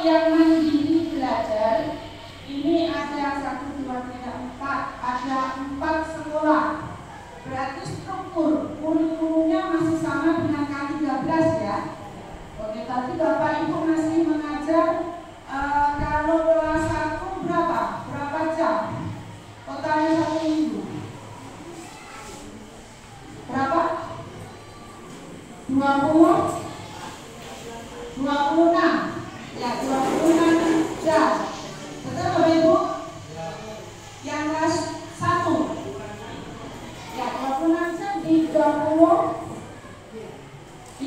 yang mandiri belajar ini ada 1, 2, 3, 4, ada 4 sekolah. Berarti struktur kurikulumnya masih sama dengan K13 ya. Oke, tadi Bapak Ibu masih mengajar kalau kelas 1 berapa jam? Totalnya 1 minggu. Berapa? 26 ya, 26 jam. Betul Bapak Ibu? Yang kelas 1 ya 26 jam di 32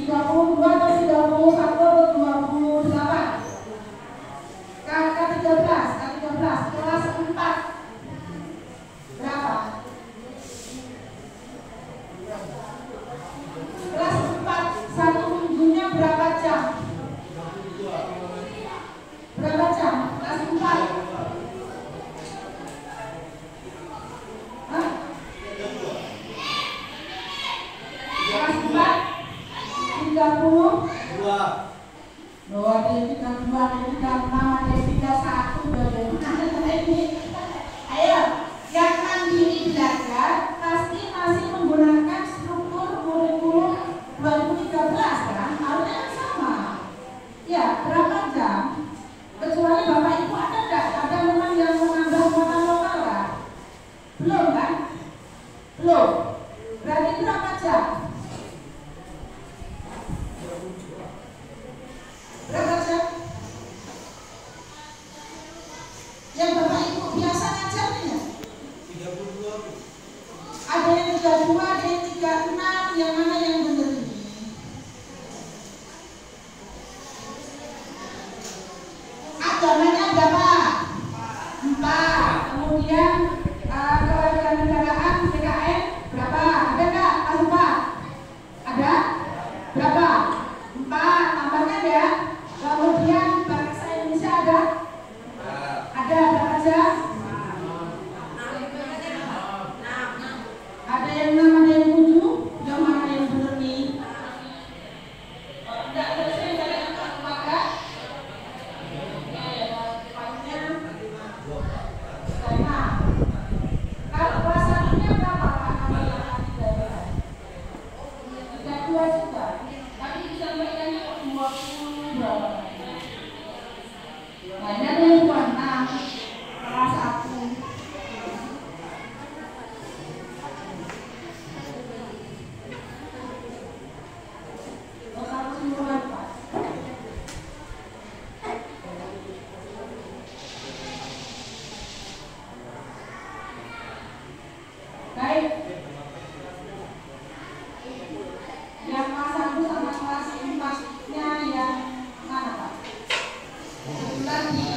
atau 31 atau 28. K13 kelas 4 berapa? Kelas 4 1 minggunya berapa jam? Berapa jam? Kelas 4 Hah? Kelas 4 32 loh, ada yang 32, ada yang 36, ada yang 31, bagaimana ini? Ayo, yang mandiri belajar pasti masih menggunakan struktur kurikulum 2013 kan? Harusnya sama. Ya, berapa jam? Kecuali Bapak Ibu ada nggak? Ada memang yang menambah muatan lokal kan? Belum kan? Belum. Berarti berapa jam? Berapa jam? Yang Bapak Ibu biasa ngajarnya? 32. Ada yang 32, ada yang 36, yang mana yang benar ini? Agamanya berapa? 4. Kemudian kewarganegaraan PKN berapa? Ada nggak? Kelas 4? Ada? Berapa? 4. Tambahnya ya. Kemudian bahasa Indonesia ada? Ada berapa jam? Ada yang 6, ada yang 7. Yang mana yang benar nih? Enggak selesai dari maka kalau kelas 1-nya berapa? 32 juga. Tapi disampaikannya 20 berapa? Nah, ini ada yang 26 kelas 1. Total keseluruhan Pak. Baik. Yang kelas 1 sama kelas 4-nya yang mana Pak? Kebetulan di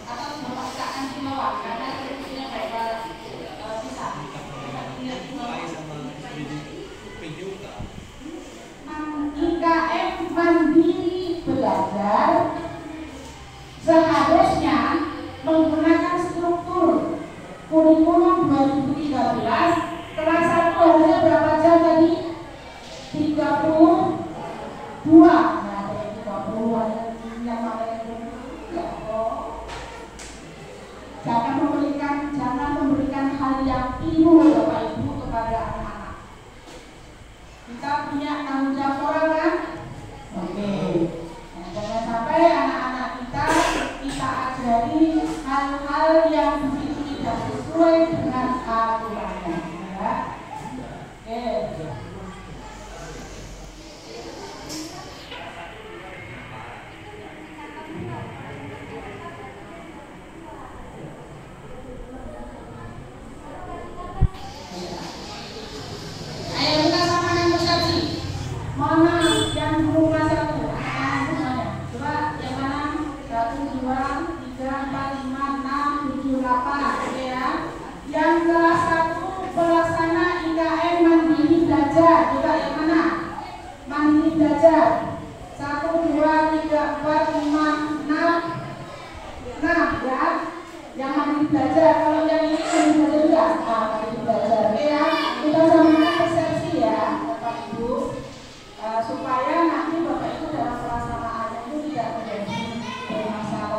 atas Bapak akan di bawah karena kursinya Bapak bisa. IKM mandiri belajar seharusnya menggunakan struktur kurikulum 2013. Kelas 1 harusnya berapa jam tadi? 32. Nah, dari 30 ada yang mana yang ya kok. Jangan memberikan hal yang keliru Bapak Ibu kepada anak-anak. Kita punya tanggung jawab moral kan? Oke. Nah, jangan sampai anak-anak kita ajari hal-hal yang begitu tidak sesuai dengan aturannya. Ya. Oke. Ayo kita samakan persepsi. Mohon maaf yang belum kelas 1. Semuanya. Coba yang mana? 1, 2, 3, 4, 5, 6, 7, 8. Oke ya. Yang kelas 1 pelaksana IKM mandiri belajar. Coba yang mana? Mandiri belajar. 1, 2, 3, 4, 5, 6. Nah ya. Yang mandiri belajar. Kalau yang ini mandiri belajar juga. Nah, mandiri belajar. Oke ya. Kita samakan persepsi ya Bapak Ibu, supaya nanti Bapak Ibu dalam pelaksanaannya itu tidak menjadi bermasalah.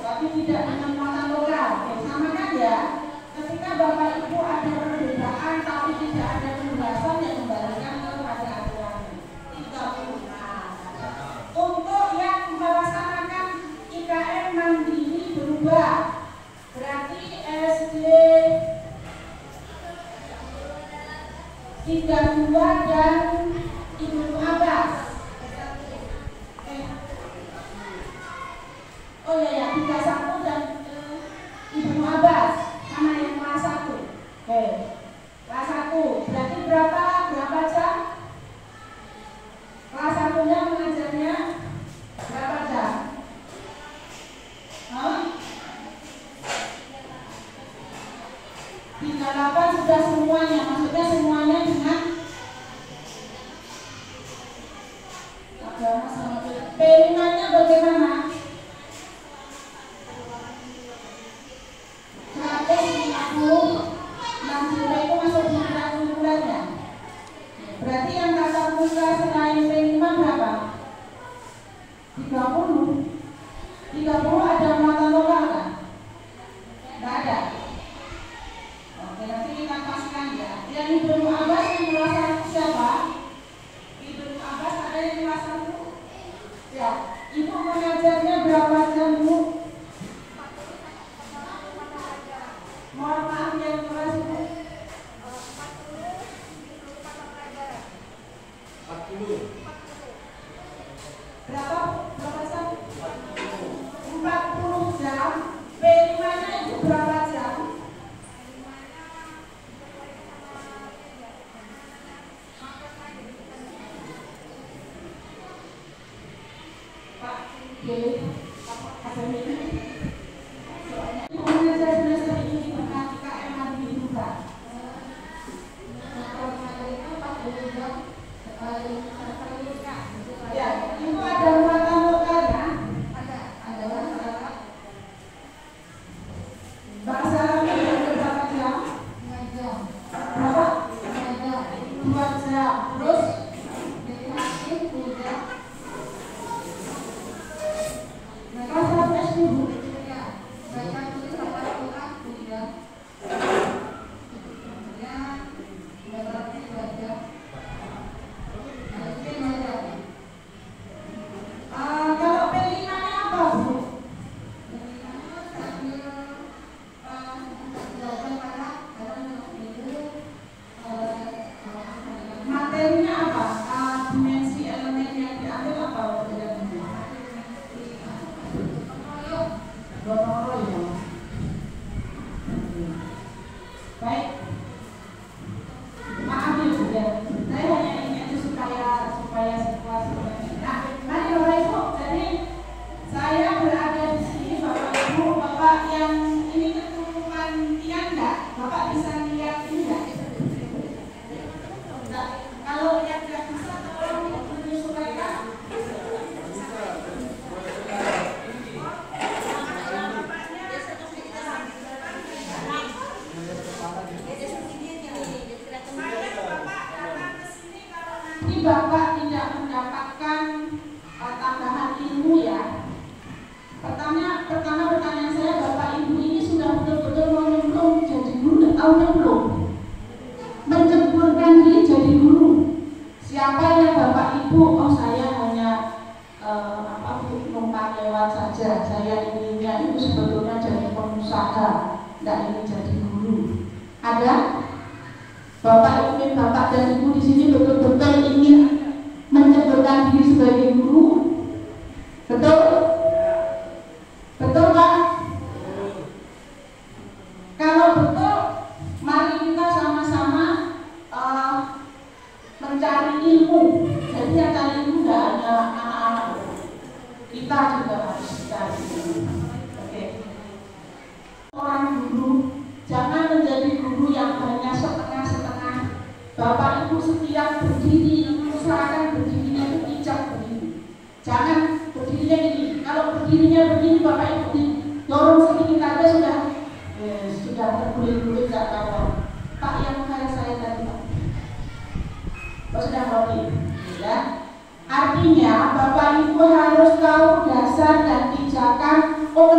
tapi tidak dengan muatan lokal. Sama kan ya? Ketika Bapak Ibu ada perbedaan tapi tidak ada pembahasan yang kembalikan kepada aturan 30. Untuk yang melaksanakan IKN mandiri berubah, berarti SD 32 dan Ibu Abbas. Oh ya, 31 dan Ibu Abbas. Mana yang kelas 1? Oke. Kelas 1. Berarti berapa jam? Kelas 1-nya mengajarnya berapa jam? Hah? 38 sudah semuanya. Maksudnya semuanya dengan agama sama P5-nya bagaimana? 150 60 itu masuk di bulannya. Berarti yang tatap muka selain P5 berapa? 30. 30 ada muatan lokal kan? Tidak ada. Oke, nanti kita paskan ya. Yang Ibu Abbas yang kelas 1 siapa? Ibu Abbas ada yang kelas 1? Ya. Ibu mengajarnya berapa jam, Bu? Mohon maaf yang kelas itu 40. Berapa jam? 40 jam. P5-nya itu berapa jam? Pak, Bapak tidak mendapatkan tambahan ilmu ya. Pertama pertanyaan saya, Bapak Ibu ini sudah betul-betul mau nyemplung jadi guru atau belum? Menceburkan diri jadi guru. Siapa yang Bapak Ibu? Oh saya hanya numpang lewat saja. Saya inginnya itu sebetulnya jadi pengusaha, tidak ingin jadi guru. Ada? Bapak ingin Bapak dan Ibu di sini betul-betul ingin menceburkan diri sebagai guru, betul? Betul Pak? Kalau betul, mari kita sama-sama mencari ilmu. Jadi yang cari ilmu tidak hanya anak-anak, kita juga harus cari ilmu. Oke. Orang guru, jangan menjadi guru yang hanya setengah-setengah. Bapak Ibu setiap berdiri, usahakan berdirinya itu pijak berdiri. Jangan berdirinya gini. Kalau berdirinya begini, Bapak Ibu dorong sedikit aja sudah terguling-guling nggak kawan. Pak yang kayak saya tadi Pak. Pak sudah ngerti, ya. Artinya Bapak Ibu harus tahu dasar dan pijakan. Oh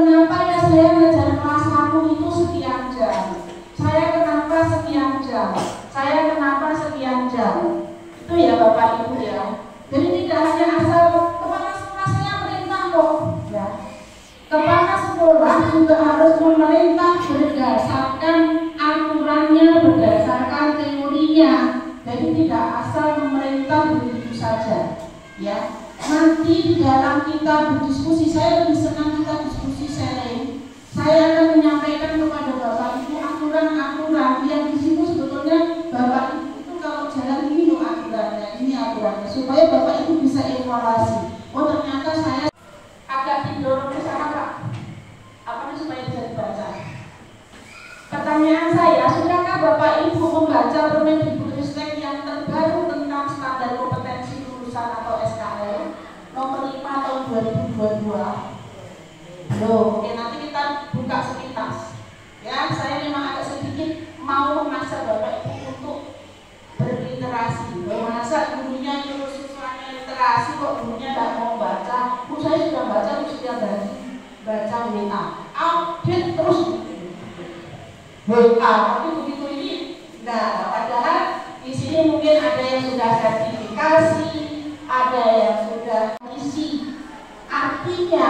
Bapak juga harus memerintah berdasarkan aturannya, berdasarkan teorinya. Jadi tidak asal memerintah begitu saja, ya. Nanti di dalam kita berdiskusi, saya lebih senang kita diskusi sharing. Saya akan menyampaikan kepada Bapak Ibu aturan-aturan yang di situ sebetulnya Bapak Ibu itu kalau jalan ini loh aturannya, ini aturannya, supaya Bapak Ibu bisa evaluasi. Oh ternyata saya agak didorong ke sana Pak. Apa supaya bisa dibaca? Pertanyaan saya, sudahkah Bapak Ibu membaca Permendikbudristek yang terbaru tentang standar kompetensi lulusan atau SKL nomor 5 tahun 2022? Loh, oke, nanti kita buka sepintas. Ya, saya memang agak sedikit mau mengajak Bapak Ibu untuk berliterasi. Masa gurunya nyuruh siswanya literasi kok gurunya tidak mau baca? Saya sudah baca setiap hari, baca WA, update terus. WA, tapi begitu ini, nah padahal di sini mungkin ada yang sudah sertifikasi, ada yang sudah isi. Artinya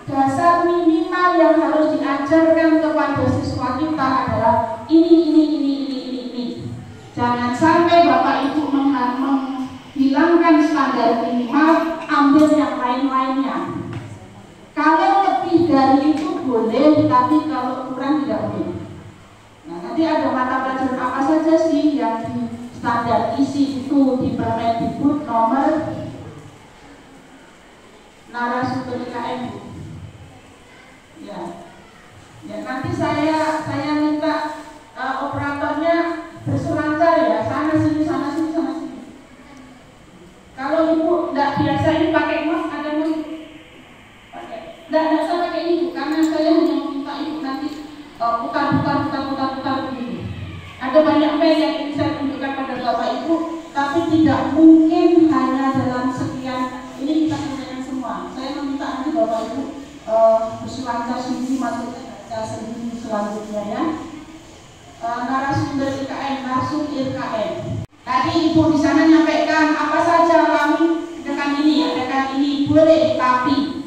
dasar minimal yang harus diajarkan kepada siswa kita adalah ini. Jangan sampai Bapak Ibu menghilangkan standar minimal, ambil yang lain-lainnya. Kalau lebih dari itu boleh, tapi kalau kurang tidak boleh. Nah, nanti ada mata pelajaran apa saja sih yang di standar isi itu di Permendikbud nomor narasumber IKN. Ya, nanti saya minta operatornya berselancar ya, sana sini. Kalau Ibu tidak biasa ini pakai mouse, ada mouse pakai. Tidak usah pakai ini Bu, karena saya hanya minta Ibu nanti putar begini. Ada banyak file yang ingin saya tunjukkan pada Bapak Ibu, tapi tidak mungkin hanya dalam sekian. Ini kita selesaikan semua. Saya meminta nanti Bapak Ibu berselancar sendiri, maksudnya baca sendiri selanjutnya ya. Narasumber IKN, narsum IKN. Tadi Ibu di sana nyampaikan apa saja kami dengan ini boleh, tapi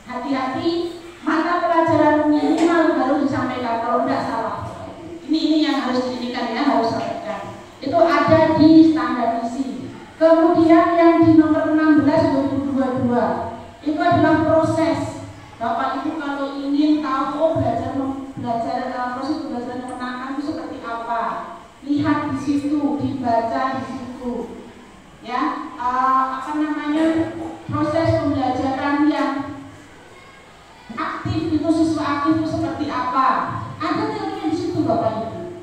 hati-hati mata pelajaran minimal harus disampaikan kalau tidak salah. Ini yang harus didirikan ya, harus sampaikan. Itu ada di standar isi. Kemudian yang di nomor 16 2022 itu adalah proses. Bapak Ibu kalau ingin tahu belajar proses belajar memenangkan itu seperti apa, lihat di situ, dibaca di situ. Ya, proses pembelajaran yang aktif itu, siswa aktif itu seperti apa? Ada teorinya di situ Bapak Ibu.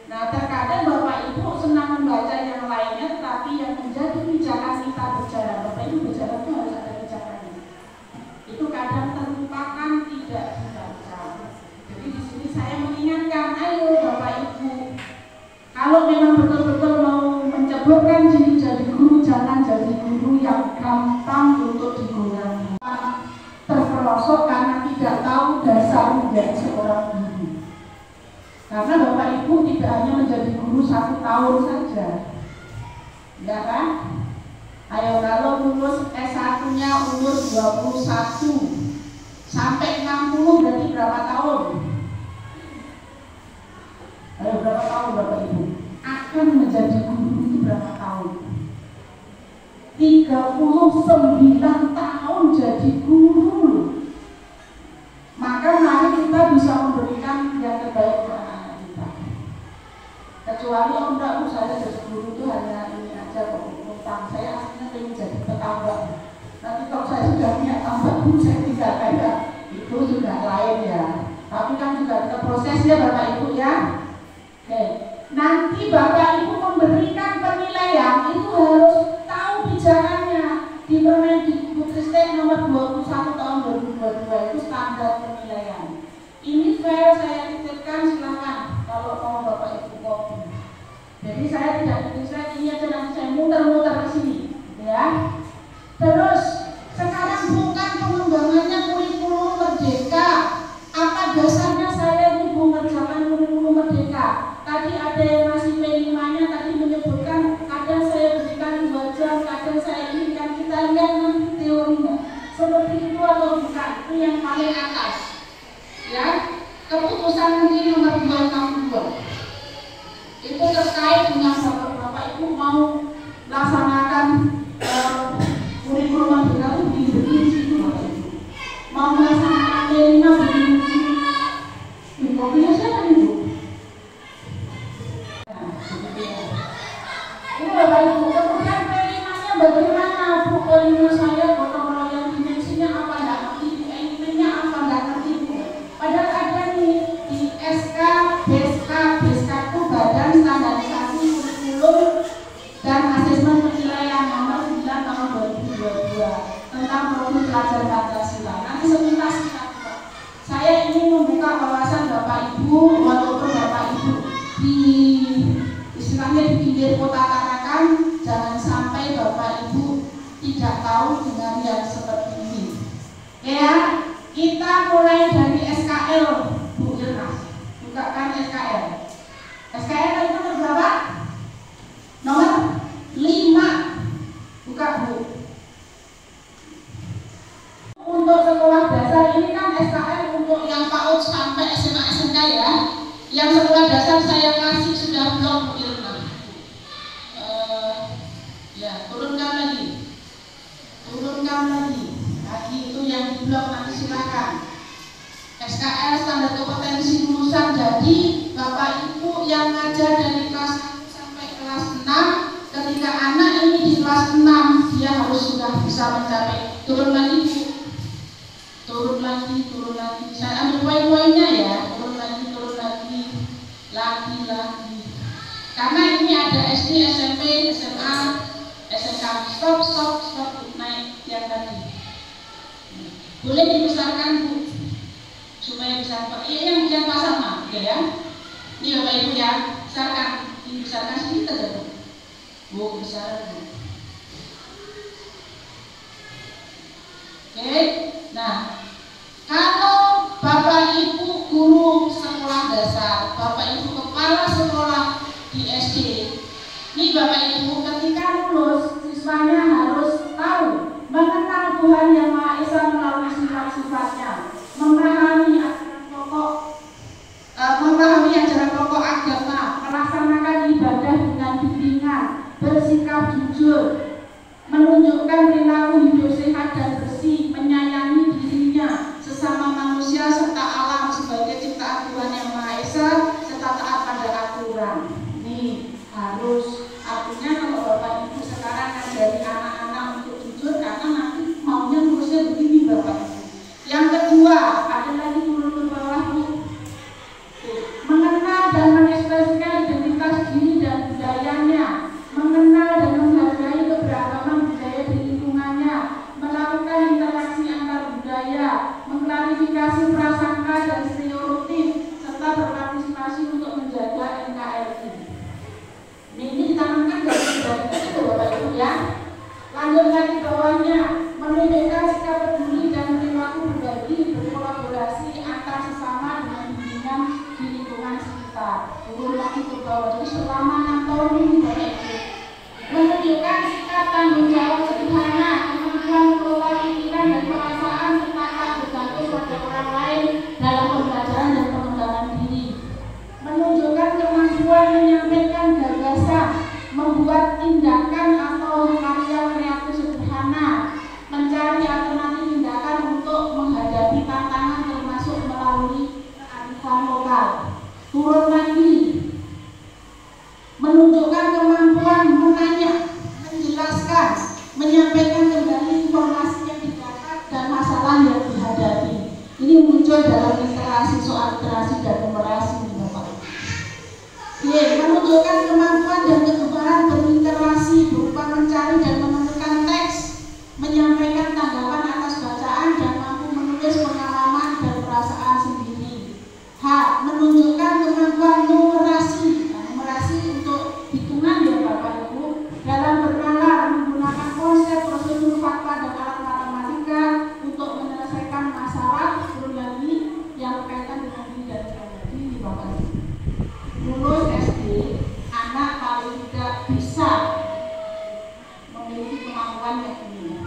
Nah, terkadang Bapak Ibu senang membaca yang lainnya, tapi yang menjadi pijakan kita berjalan, Bapak Ibu berjalan itu harus ada pijakannya. Itu kadang terlupakan, tidak dibaca. Jadi di sini saya mengingatkan, ayo Bapak Ibu, kalau memang betul-betul mau menceburkan diri jadi guru, jangan jadi guru yang gampang untuk digoyang, terperosok karena tidak tahu dasar menjadi seorang guru. Karena Bapak Ibu tidak hanya menjadi guru 1 tahun saja, ya kan? Ayo kalau lulus S1-nya umur 21 sampai 60 berarti berapa tahun? Ayo berapa tahun Bapak Ibu? Akan menjadi guru itu berapa tahun? 39 tahun jadi guru. Maka mari kita bisa memberikan yang terbaik untuk anak kita. Kecuali enggak, saya jadi guru itu hanya ini aja kok, utang. Saya aslinya ingin jadi petambak. Nanti kalau saya sudah punya tambak, saya tidak kayak itu sudah lain ya. Tapi kan juga ada prosesnya Bapak Ibu ya. Oke. Nanti Bapak Ibu memberikan penilaian itu harus tahu pijakannya. Di Permendikbudristek nomor 21 tahun 2022 itu standar penilaian. Ini file saya titipkan, silakan kalau mau Bapak Ibu copy. Jadi saya tidak tulis ini aja, nanti saya muter-muter ke sini, ya. Terus sekarang bukan pengembangannya kurikulum merdeka. Apa dasarnya saya ini mengerjakan kurikulum merdeka? Tadi ada yang masih P5-nya tadi menyebutkan kadang saya berikan 2 jam, kadang saya ini kan kita lihat nanti teorinya seperti itu atau bukan, itu yang paling atas. Ya, Keputusan Menteri Nomor 262 itu terkait dengan Bapak Ibu mau laksanakan kurikulum baru di situ, Bapak Ibu. Mau melaksanakan P5 di mobilnya siapa Ibu? Ini Bapak Ibu, kemudian P5-nya bagaimana Bu? P5 saya gotong royong dimensinya apa enggak ngerti, P5-nya apa enggak ngerti Bu. Padahal ada nih di SK, BSK itu Badan Standarisasi Kurikulum dan Asesmen Penilaian Nomor 9 Tahun 2022 tentang Produk Pelajar Pancasila. Nanti sepintas kita buka. Saya ingin membuka wawasan Bapak Ibu, walaupun Bapak Ibu di istilahnya di pinggir kota Tarakan, jangan sampai Bapak Ibu tidak tahu dengan yang seperti ini. Ya, kita mulai dari SKL, Bu Irna. Bukakan SKL. SKL itu nomor berapa? Nomor 5. Buka Bu. Untuk sekolah dasar ini kan SKL untuk yang PAUD sampai SMA SMK ya. Yang sekolah dasar saya kasih sudah belum Bu Irna. Ya, turunkan lagi. Lagi itu yang di blok nanti silakan. SKL standar kompetensi lulusan. Jadi Bapak Ibu yang ngajar dari kelas 1 sampai kelas 6, ketika anak ini di kelas 6 dia harus sudah bisa mencapai. Turun lagi Bu. Turun lagi. Saya ambil poin-poinnya ya. Turun lagi. Karena ini ada SD, SMP, SMA, SMK. Stop naik yang tadi. Boleh dibesarkan Bu, supaya bisa yang sama ya. Ini Bapak Ibu ya, dibesarkan sedikit aja Bu, besar Bu. Oke, nah kalau Bapak Ibu guru sekolah dasar, Bapak Ibu kepala sekolah di SD, ini Bapak Ibu ketika lulus siswanya harus tahu mengenal Tuhan Yang Maha Esa melalui sifat-sifatnya, memahami ajaran pokok agama, melaksanakan ibadah dengan bimbingan, bersikap jujur, menunjukkan perilaku hidup sehat dan bersih, menyayangi dirinya, sesama manusia serta alam sebagai ciptaan Tuhan Yang Maha Esa, serta taat pada aturan. Ini harus, artinya kalau Bapak Ibu sekarang ngajari anak-anak untuk jujur, karena nanti maunya terusnya begini Bapak Ibu. Yang kedua, ada lagi turun ke bawah Bu. Mengenal dan mengekspresikan identitas diri dan budayanya, mengenal dan menghargai keberagaman budaya di lingkungannya, melakukan interaksi antar budaya, mengklarifikasi prasangka dan stereotip, serta berpartisipasi untuk menjaga NKRI. Ini ditanamkan dari budaya itu Bapak Ibu ya. Lanjut lagi bawahnya, menunjukkan sikap peduli dan perilaku berbagi, berkolaborasi antar sesama dengan bimbingan di lingkungan sekitar. Turun lagi ke bawah. Jadi selama 6 tahun ini Bapak Ibu menunjukkan sikap tanggung jawab sederhana, kemampuan mengelola pikiran dan perasaan serta tak bergantung pada orang lain dalam pembelajaran dan pengembangan diri. Menunjukkan kemampuan menyampaikan gagasan, membuat tindakan atau karya kreatif sederhana, mencari alternatif tindakan untuk menghadapi tantangan termasuk melalui kearifan lokal. Turun lagi, menunjukkan kemampuan menanya, menjelaskan, menyampaikan kembali informasi yang didapat dan masalah yang dihadapi. Ini muncul dalam literasi, soal literasi dan numerasi Bapak. Menunjukkan kemampuan dan kegembaran berliterasi berupa mencari dan menemukan teks, menyampaikan tanggapan atas bacaan dan mampu menulis pengalaman dan perasaan sendiri. Menunjukkan kemampuan numerasi. Numerasi untuk hitungan ya Bapak Ibu, dalam bernalar menggunakan konsep, prosedur, fakta dan alat matematika untuk menyelesaikan masalah. Turun lagi yang berkaitan dengan diri dan pribadi di Bapak Ibu. Lulus SD, anak paling tidak bisa memiliki kemampuan yang ini.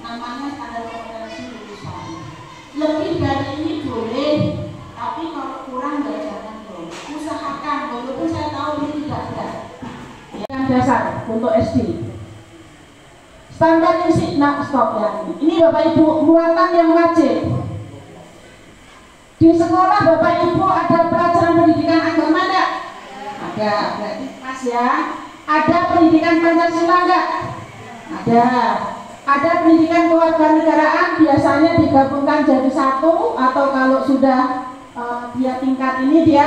Namanya dasar untuk SD. Standar isi, nah stop ya. Ini Bapak Ibu muatan yang wajib. Di sekolah Bapak Ibu ada pelajaran pendidikan agama enggak? Ada, berarti pas ya. Ada pendidikan Pancasila enggak? Ada. Ada pendidikan kewarganegaraan, biasanya digabungkan jadi satu, atau kalau sudah dia tingkat ini dia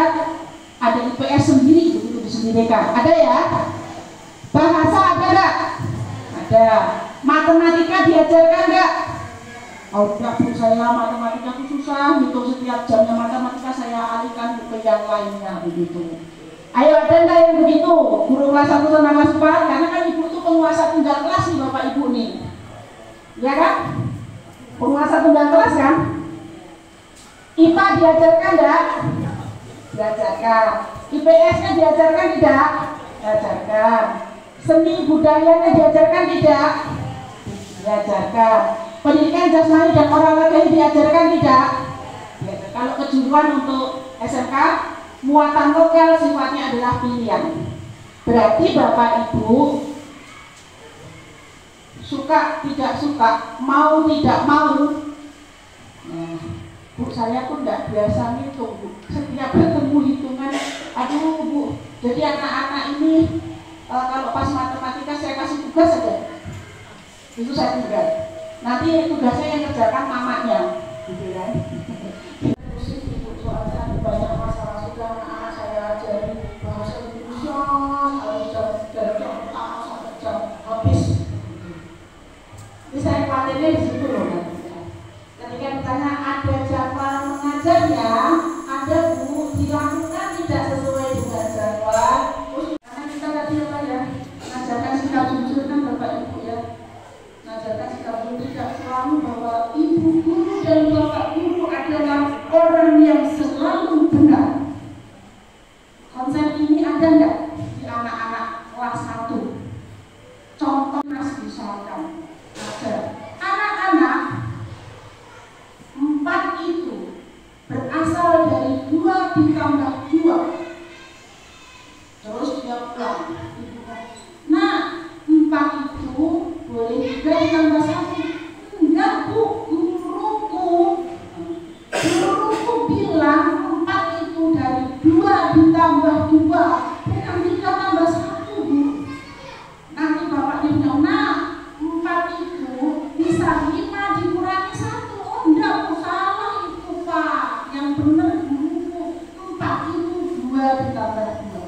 ada IPS sendiri, begitu disendirikan. Ada ya? Bahasa ada enggak? Ada. Matematika diajarkan enggak? Oh enggak Bu, saya matematika itu susah, hitung setiap jamnya matematika saya alihkan ke yang lainnya, begitu. Ayo, ada enggak yang begitu? Guru kelas 1 sama kelas 4, karena kan Ibu itu penguasa tunggal kelas nih Bapak Ibu nih. Ya kan? Penguasa tunggal kelas kan? IPA diajarkan enggak? Diajarkan. IPS-nya diajarkan tidak? Diajarkan. Seni budayanya diajarkan tidak? Diajarkan. Pendidikan jasmani dan olahraga diajarkan tidak? Diajarkan. Kalau kejuruan untuk SMK, muatan lokal sifatnya adalah pilihan. Berarti Bapak Ibu suka tidak suka, mau tidak mau. Nah, Bu, saya pun tidak biasa ngitung Bu. Setiap ketemu hitungan, aduh Bu. Jadi anak-anak ini kalau pas matematika saya kasih tugas saja. Itu saya tinggal. Nanti tugasnya yang kerjakan mamanya, gitu kan? Soalnya banyak masalah sudah anak saya ajari bahasa Indonesia, harus dari jam pertama sampai jam habis. Ini saya khawatirnya di situ loh kan. Ketika ditanya ada jadwal mengajarnya, ada Bu, dilakukan tidak sesuai dengan jadwal. Karena kita tadi apa ya, mengajarkan sikap jujur kan Bapak Ibu ya. Mengajarkan sikap jujur tidak selalu bahwa ibu guru dan bapak guru adalah orang yang selalu benar. Konsep ini ada enggak di anak-anak kelas 1? Contoh mas misalkan ada anak-anak 4 itu berasal dari 2 ditambah 2, terus dia pulang. Nah 4 itu boleh 3 ditambah 1. Enggak Bu, guruku bilang 4 itu dari 2 ditambah 2, bukan 3 tambah 1 Bu. Nanti bapaknya bilang, nah 4 itu bisa 5 dikurangi 1. Oh enggak Bu, salah itu Pak. Yang benar guruku, 4 itu 2 ditambah 2.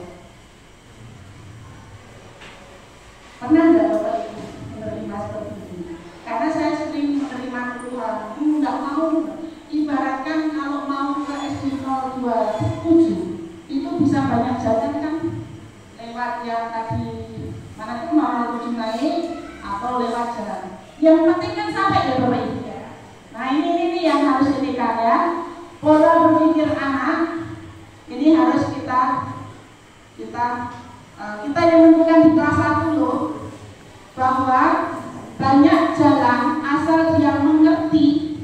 Pernah enggak Bapak Ibu menerima seperti ini? Karena saya sering menerima keluhan, enggak mau. Ibaratkan kalau mau ke SD 027 itu bisa banyak jalan kan, lewat yang tadi mana itu 027 naik atau lewat jalan. Yang penting kan sampai ya Bapak Ibu ya. Nah ini yang harus ditekan ya. Pola berpikir anak ini harus kita yang menentukan di kelas 1 loh, bahwa banyak jalan asal dia mengerti.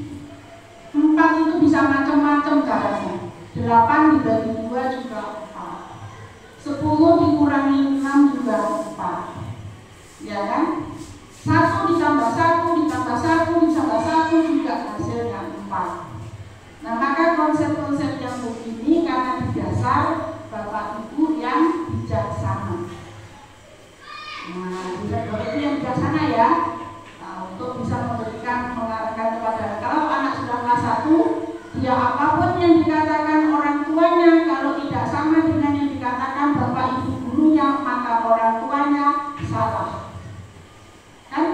4 itu bisa macam-macam caranya. 8 dibagi 2 juga 4. 10 dikurangi 6 juga 4. Ya kan? 1 ditambah 1 ditambah 1 ditambah 1 juga hasilnya 4. Nah maka konsep-konsep yang begini karena didasar Bapak Ibu yang bijaksana. Nah Bapak Ibu yang bijaksana ya. Untuk bisa memberikan mengarahkan kepada, kalau anak sudah kelas 1, dia apapun yang dikatakan orang tuanya, kalau tidak sama dengan yang dikatakan bapak ibu gurunya, maka orang tuanya salah. Kan?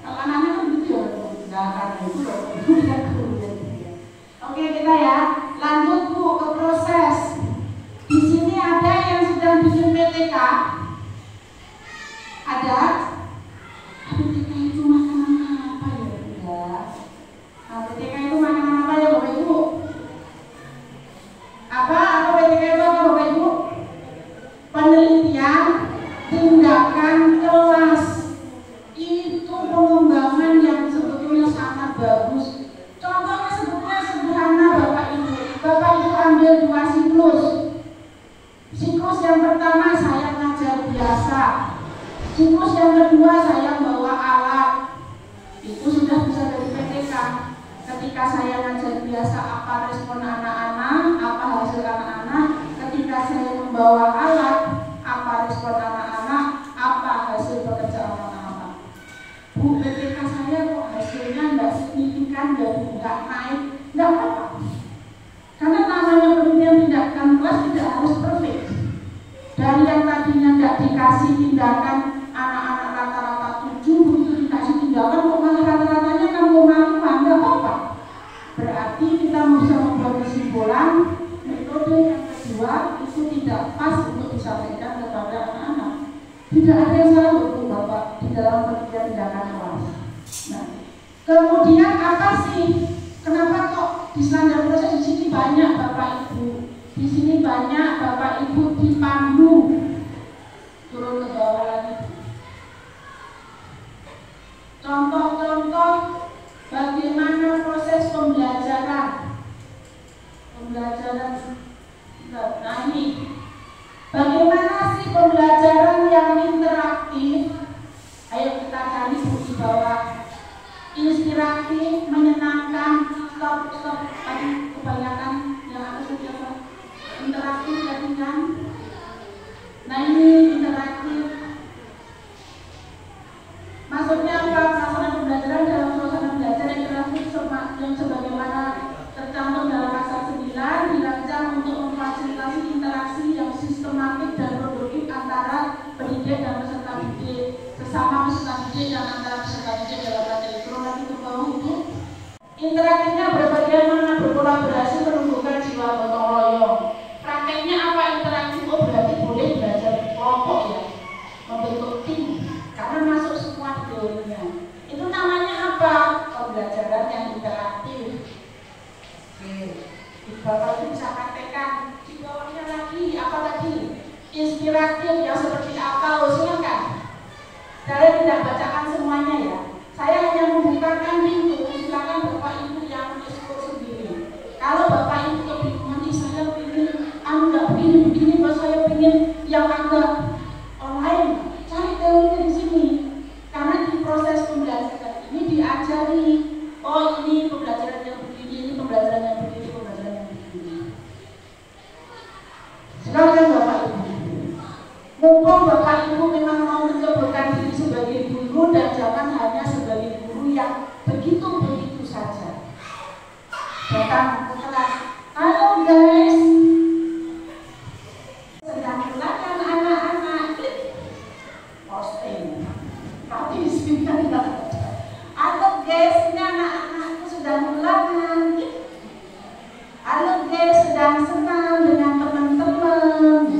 Kalau anaknya kan begitu ya, nah karena itu ibu dan gurunya. Oke kita ya, lanjut Bu ke proses. Di sini ada yang sedang bikin PTK, ada. PTK itu makanan apa ya Bunda? Nah, PTK itu makanan apa ya Bapak Ibu? Apa PTK itu apa Bapak Ibu? Penelitian tindakan kelas. Itu pengembangan yang sebetulnya sangat bagus. Contohnya sebetulnya sederhana Bapak Ibu. Bapak Ibu ambil 2 siklus. Siklus yang pertama saya ngajar biasa. Siklus yang kedua saya bawa alat, itu sudah bisa dari PTK. Ketika saya ngajar biasa apa respon anak-anak, apa hasil anak-anak. Ketika saya membawa alat, apa respon anak-anak, apa hasil pekerjaan anak-anak. Bu, PTK saya kok hasilnya nggak signifikan, nggak naik, nggak apa-apa. Karena namanya penelitian tindakan kelas tidak harus perfect. Dari yang tadinya nggak dikasih tindakan anak-anak rata-rata 7, begitu dikasih tindakan kok malah rata-ratanya kamu mampu, nggak apa-apa. Berarti kita bisa membuat kesimpulan metode yang kedua itu tidak pas untuk disampaikan kepada anak-anak. Tidak ada yang salah untuk Bapak di dalam penelitian tindakan kelas. Nah, kemudian apa sih? Kenapa kok di standar proses di sini banyak Bapak Ibu? Di sini banyak Bapak Ibu dipandu. Turun ke bawah lagi. Contoh-contoh bagaimana proses pembelajaran. Nah ini, bagaimana sih pembelajaran yang interaktif? Ayo kita cari di bawah. Inspiratif, menyenangkan, stop. Tadi kebanyakan yang aku sudah interaktif tadi kan. Nah ini interaktif. Maksudnya apa? Pelaksanaan pembelajaran dalam suasana belajar yang interaktif yang sebagaimana tercantum dalam pasal 9 dirancang untuk memfasilitasi interaksi yang sistematik dan produktif antara pendidik dan peserta didik, sesama peserta didik dan antara peserta didik dalam materi. Lagi ke bawah itu interaktifnya bagaimana berkolaborasi menumbuhkan jiwa gotong royong. Prakteknya apa interaktif? Oh berarti boleh belajar kelompok ya, membentuk tim karena masuk semua teorinya. Itu namanya apa? Pembelajaran yang interaktif. Oke, Bapak itu bisa praktekkan. Di bawahnya lagi apa tadi? Inspiratif yang seperti apa? Oh silakan. Saya tidak bacakan semuanya ya. Saya hanya membukakan pintu, silakan Bapak Ibu yang eksplor sendiri. Kalau Bapak Ibu kebingungan, saya ingin Anda begini, bahwa saya ingin yang agak online, cari teorinya di sini. Karena di proses pembelajaran ini diajari, oh ini pembelajaran yang begini, ini pembelajaran yang begini, pembelajaran yang begini. Silakan Bapak Ibu. Mumpung Bapak Ibu memang mau mencobakan diri sebagai guru dan jangan hanya sebagai guru yang begitu-begitu saja. Datang ke kelas, halo guys, sedang belajar anak-anak, posting. Tapi di sini tidak ada. Halo guys, ini anak-anakku sedang belajar. Halo guys, sedang senang dengan teman-teman.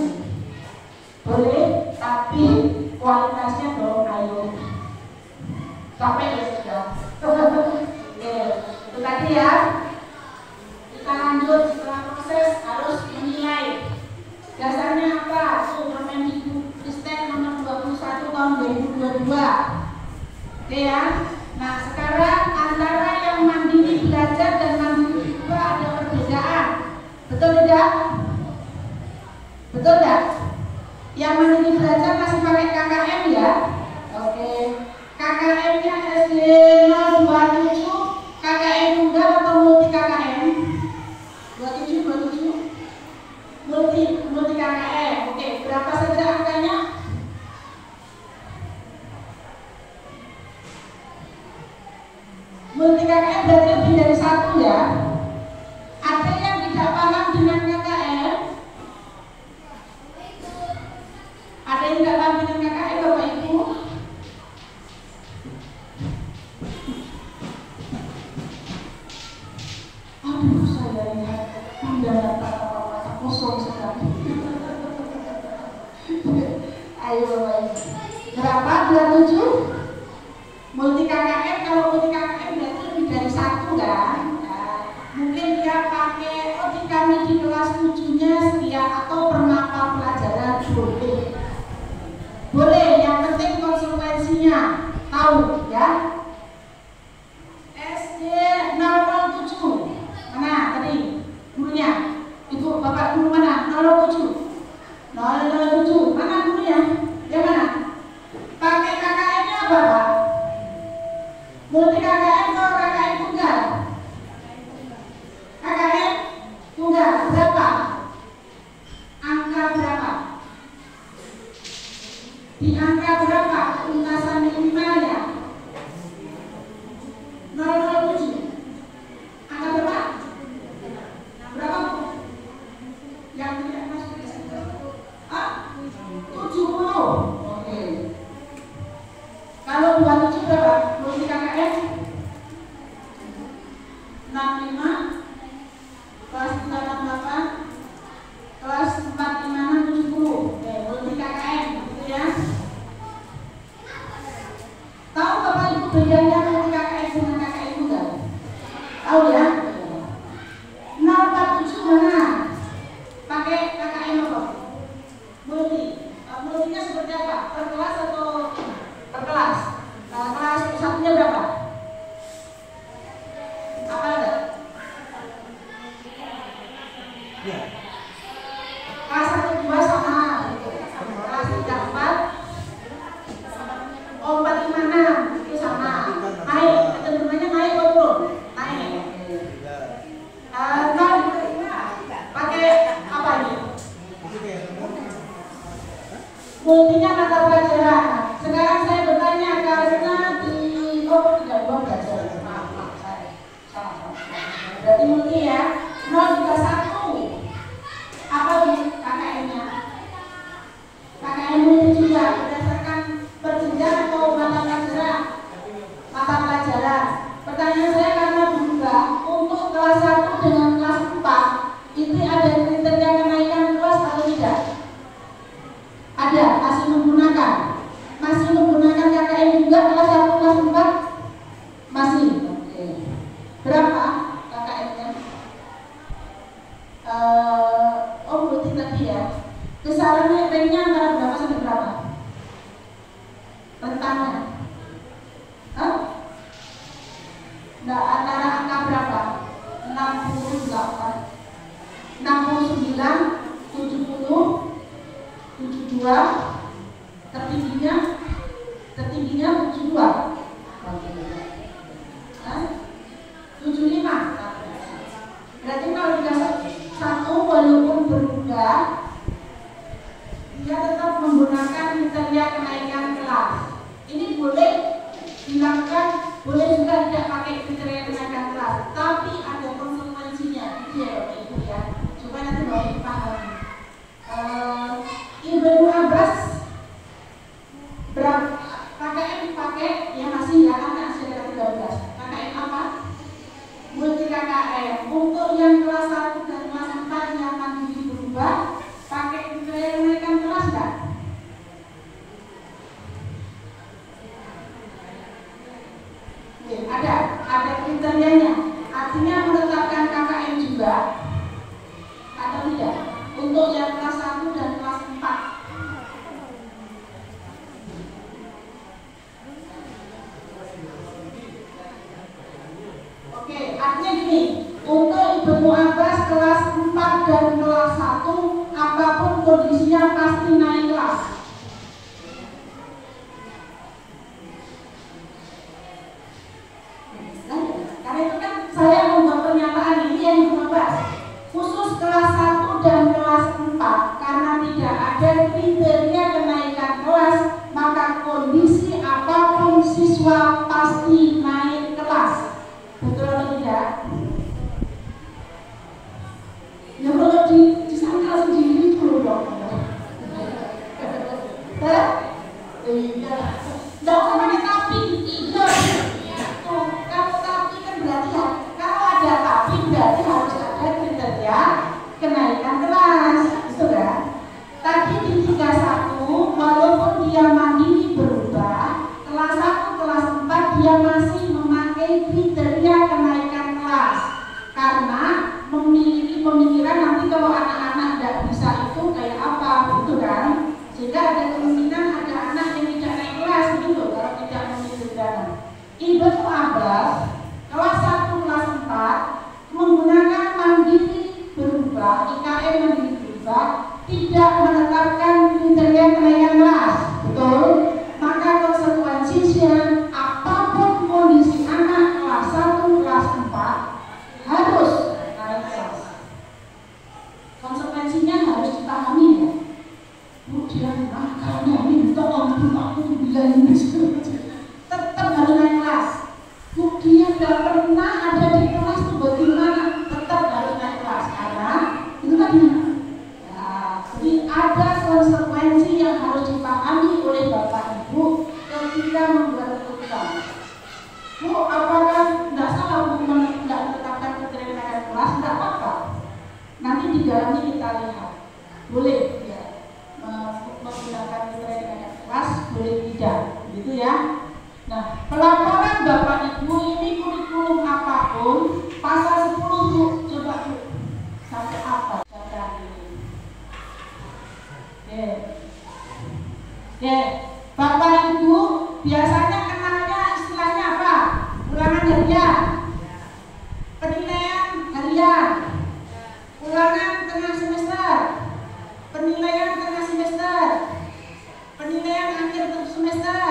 Boleh, tapi kualitasnya dong ayo. Sampai ya sudah. Itu tadi ya. Kita lanjut setelah proses harus menilai. Dasarnya apa? Permendikbud nomor 21 tahun 2022. Oke ya. Nah sekarang antara yang mandiri belajar dan mandiri juga ada perbedaan. Betul tidak? Betul tidak? Yang mandiri belajar masih pakai KKM ya. Oke. KKM-nya SD 027, KKM tunggal atau multi KKM? 27. Multi KKM. Oke, berapa saja angkanya? Multi KKM berarti lebih dari 1 ya. Ada yang tidak paham dengan KKM? Ada yang tidak paham dengan KKM Bapak Ibu? Aduh, saya lihat Anda kata-kata kosong sekali. Ayo Bapak Ibu. Berapa? 27? Multi KKM, kalau multi KKM berarti lebih dari 1 kan? Nah, mungkin dia pakai, oh di kami di kelas 7-nya sekian atau per mata pelajaran boleh. Boleh, yang penting konsekuensinya tahu ya. SD 007 mana tadi gurunya? Ibu bapak guru mana? 007 mana gurunya? Yang mana? Pak Kelas 1 2 sama gitu. Kelas 3 4 4 5 6 itu sama. Naik, kecenderungannya naik atau turun? Naik. Pakai apa ini? Multinya mata pelajaran. Sekarang saya bertanya karena di tidak belajar. Maaf saya salah. Berarti multi ya. 0 juga 1. Apa di KKN-nya? KKN multi juga berdasarkan berjenjang atau mata pelajaran? Mata pelajaran. Pertanyaan saya karena juga untuk kelas 1 dengan kelas 4 itu ada kriteria kenaikan kelas atau tidak? Ada, masih menggunakan KKN juga kelas 1 kelas 4? Masih. Oke. Berapa KKN-nya? Berarti tadi ya. Kisarannya ranknya antara berapa sampai berapa? Rentangnya? Nah, antara angka berapa? 68, 69, 70, 72, tertingginya 72, 75. Berarti kalau dikasih 1 walaupun berubah, dia tetap menggunakan kriteria kenaikan kelas. Ini boleh dilakukan, boleh juga tidak pakai kriteria kenaikan kelas, tapi ada konsekuensinya. Itu ya Bapak Ibu ya, supaya nanti Bapak Ibu paham. Ibu Abbas berapa KKN dipakai? Ya masih ya, kan masih ada 13. KKN apa? Multi KKN. Untuk yang kelas 1 dan kelas 4 yang mandiri berubah, pakai kriteria kenaikan kelas enggak? Ada kriterianya. Artinya menetapkan KKN juga atau tidak? Untuk yang kelas 1 dan kelas 4. Oke, artinya gini, untuk Ibu Abbas kelas 4 dan kelas 1, apapun kondisinya pasti naik kelas. Karena itu kan saya membuat pernyataan ini yang Ibu Abbas. Khusus kelas 1 dan kelas 4, karena tidak ada kriteria kenaikan kelas, maka kondisi apapun siswa pasti naik kelas. Betul atau tidak? Ya kalau disangkal sendiri dulu dong. Iya. Tidak usah pakai tapi. Iya. Kalau tapi kan berarti kalau ada tapi berarti harus ada kriteria kenaikan kelas, gitu kan? Tadi di 31 walaupun dia mandiri berubah, kelas 1 kelas 4 dia masih memakai kriteria kenaikan kelas karena memiliki pemikiran nanti kalau anak-anak tidak bisa itu kayak apa, gitu kan? Sehingga ada kemungkinan ada anak yang tidak naik kelas gitu kalau tidak memiliki dana. Ibu Abbas kelas 1 kelas 4 menggunakan mandiri berubah, IKN mandiri berubah, tidak menetapkan kriteria kenaikan kelas, betul? Maka konsekuensinya apapun kondisi anak kelas 1 kelas 4 harus naik kelas. Konsekuensinya harus dipahami ya. Kemudian karena minta ampun aku bilang ini tetap harus naik kelas. Kemudian tidak pernah ada di kelas itu bagaimana, tetap harus naik kelas karena itu tadi. Jadi ada konsekuensi yang harus dipahami oleh Bapak Ibu ketika membuat keputusan. Bu, apakah tidak salah tidak menetapkan kriteria kenaikan kelas? Tidak apa-apa. Nanti di dalamnya kita lihat. Boleh ya menggunakan kriteria kenaikan kelas, boleh tidak, gitu ya. Nah, pelaporan Bapak Ibu ini kurikulum apapun, pasal 10 Bu, coba Bu, sampai apa? Bapak Ibu biasanya kenalnya istilahnya apa? Ulangan harian, penilaian harian, ulangan tengah semester, penilaian tengah semester, penilaian akhir semester,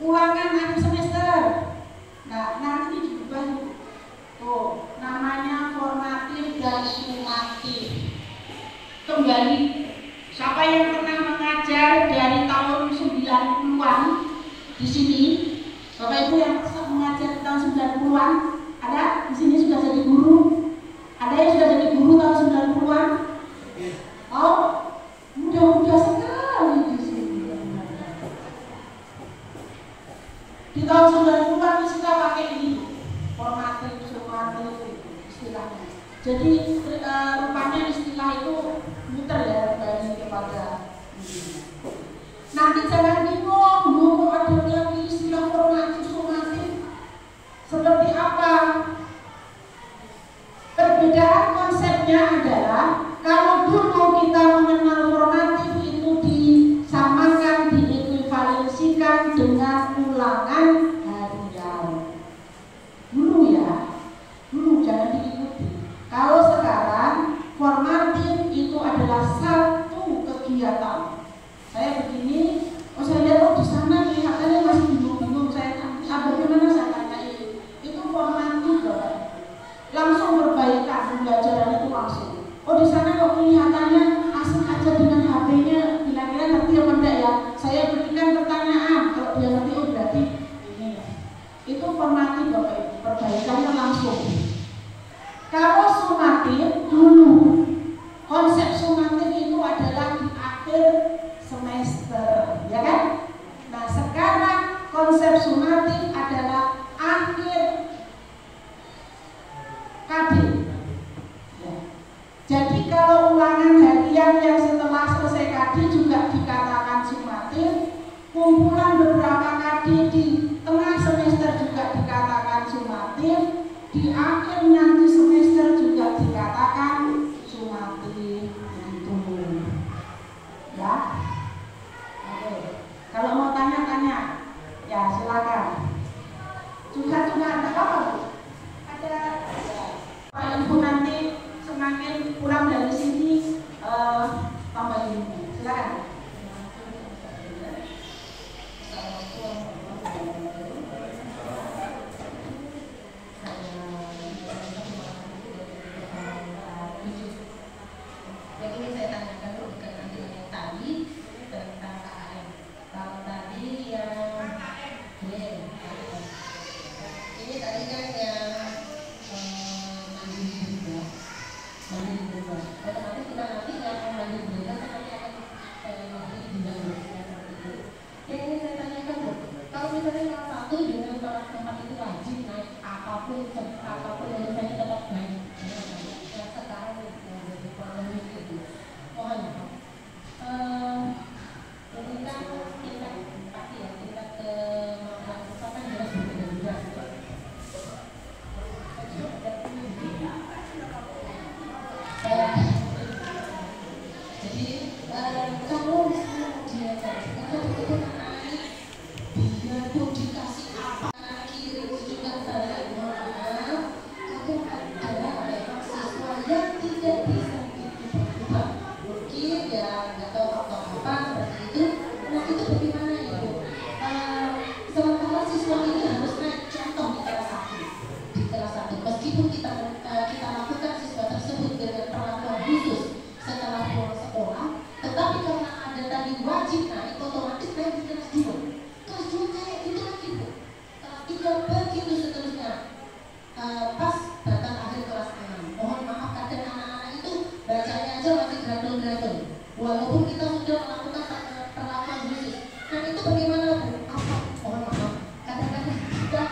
ulangan akhir semester. Nah, nanti diubah tuh, namanya formatif dan sumatif. Kembali, siapa yang pernah mengajar dari tahun 90-an di sini? Bapak Ibu yang mengajar di tahun 90-an, ada di sini sudah jadi guru? Ada yang sudah jadi guru tahun 90-an? Oh, mudah-mudah sekali di sini. Di tahun 90-an kita pakai ini, formatif, sumatif, istilahnya. Jadi rupanya istilah itu muter ya dari kepada nanti jangan bingung, Bu, ada lagi istilah formatif, sumatif seperti apa? Perbedaan konsepnya adalah kalau dulu kita mengenal formatif itu disamakan, diekuivalensikan dengan ulangan harian. Dulu ya, dulu jangan diikuti. Kalau sekarang formatif itu adalah satu kegiatan. Saya begini, saya lihat di sana kelihatannya masih bingung-bingung. Saya bagaimana saya tanyai itu formatif Bapak. Langsung perbaikan pembelajaran itu langsung. Di sana kok kelihatannya asik aja dengan HP-nya, kira-kira ngerti apa enggak ya? Saya berikan pertanyaan, kalau dia ngerti berarti ini. Itu formatif Bapak Ibu, perbaikannya langsung. Kalau sumatif dulu, konsep sumatif itu adalah di akhir semester, ya kan? Nah sekarang konsep sumatif adalah akhir KD. Ya. Jadi kalau ulangan harian yang setelah selesai KD juga dikatakan sumatif, kumpulan beberapa KD di tengah semester juga dikatakan sumatif, di akhir nanti semester juga dikatakan sumatif. Gitu. Ya. Oke. Kalau mau tanya-tanya, ya silakan. Juga tidak apa-apa, Bu. Ada Pak Ibu nanti semakin pulang dari sini tambah ilmu. Silakan. Yang ingin saya tanyakan dulu berkaitan dengan yang tadi tentang KKM. Kalau tadi yang ini tadi kan yang mandiri berubah, otomatis kita nanti yang mandiri berubah kan nanti akan mandiri bidang itu. Yang ingin saya tanyakan Bu, kalau misalnya salah satu dengan kelas 4 itu wajib naik apapun yang misalnya tetap naik. Yang sekarang menjadi ekonomi itu, mohon maaf. Ini kan tingkat pasti ya, tingkat kemampuan siswa kan jelas berbeda-beda. Jadi kalau misalnya dia itu naik, dia tuh dikasih apa kirim juga saya maaf, kadang ada siswa yang tidak bisa berubah, mungkin ya nggak tahu faktor apa seperti itu. Nah itu bagaimana Ibu? Sementara siswa ini harus naik contoh di kelas 1, meskipun kita lakukan siswa tersebut dengan perlakuan khusus setelah pulang sekolah, tetapi karena ada tadi wajib naik, otomatis naik di kelas 2. Kelas 2 kayak gitu lagi Bu. Kelas 3 begitu seterusnya. Pas batas akhir kelas 6. Mohon maaf kadang anak-anak itu bacanya aja masih gradul-gradul. Walaupun kita sudah melakukan perlakuan khusus. Nah itu bagaimana Bu? Apa? Mohon maaf. Kadang-kadang kita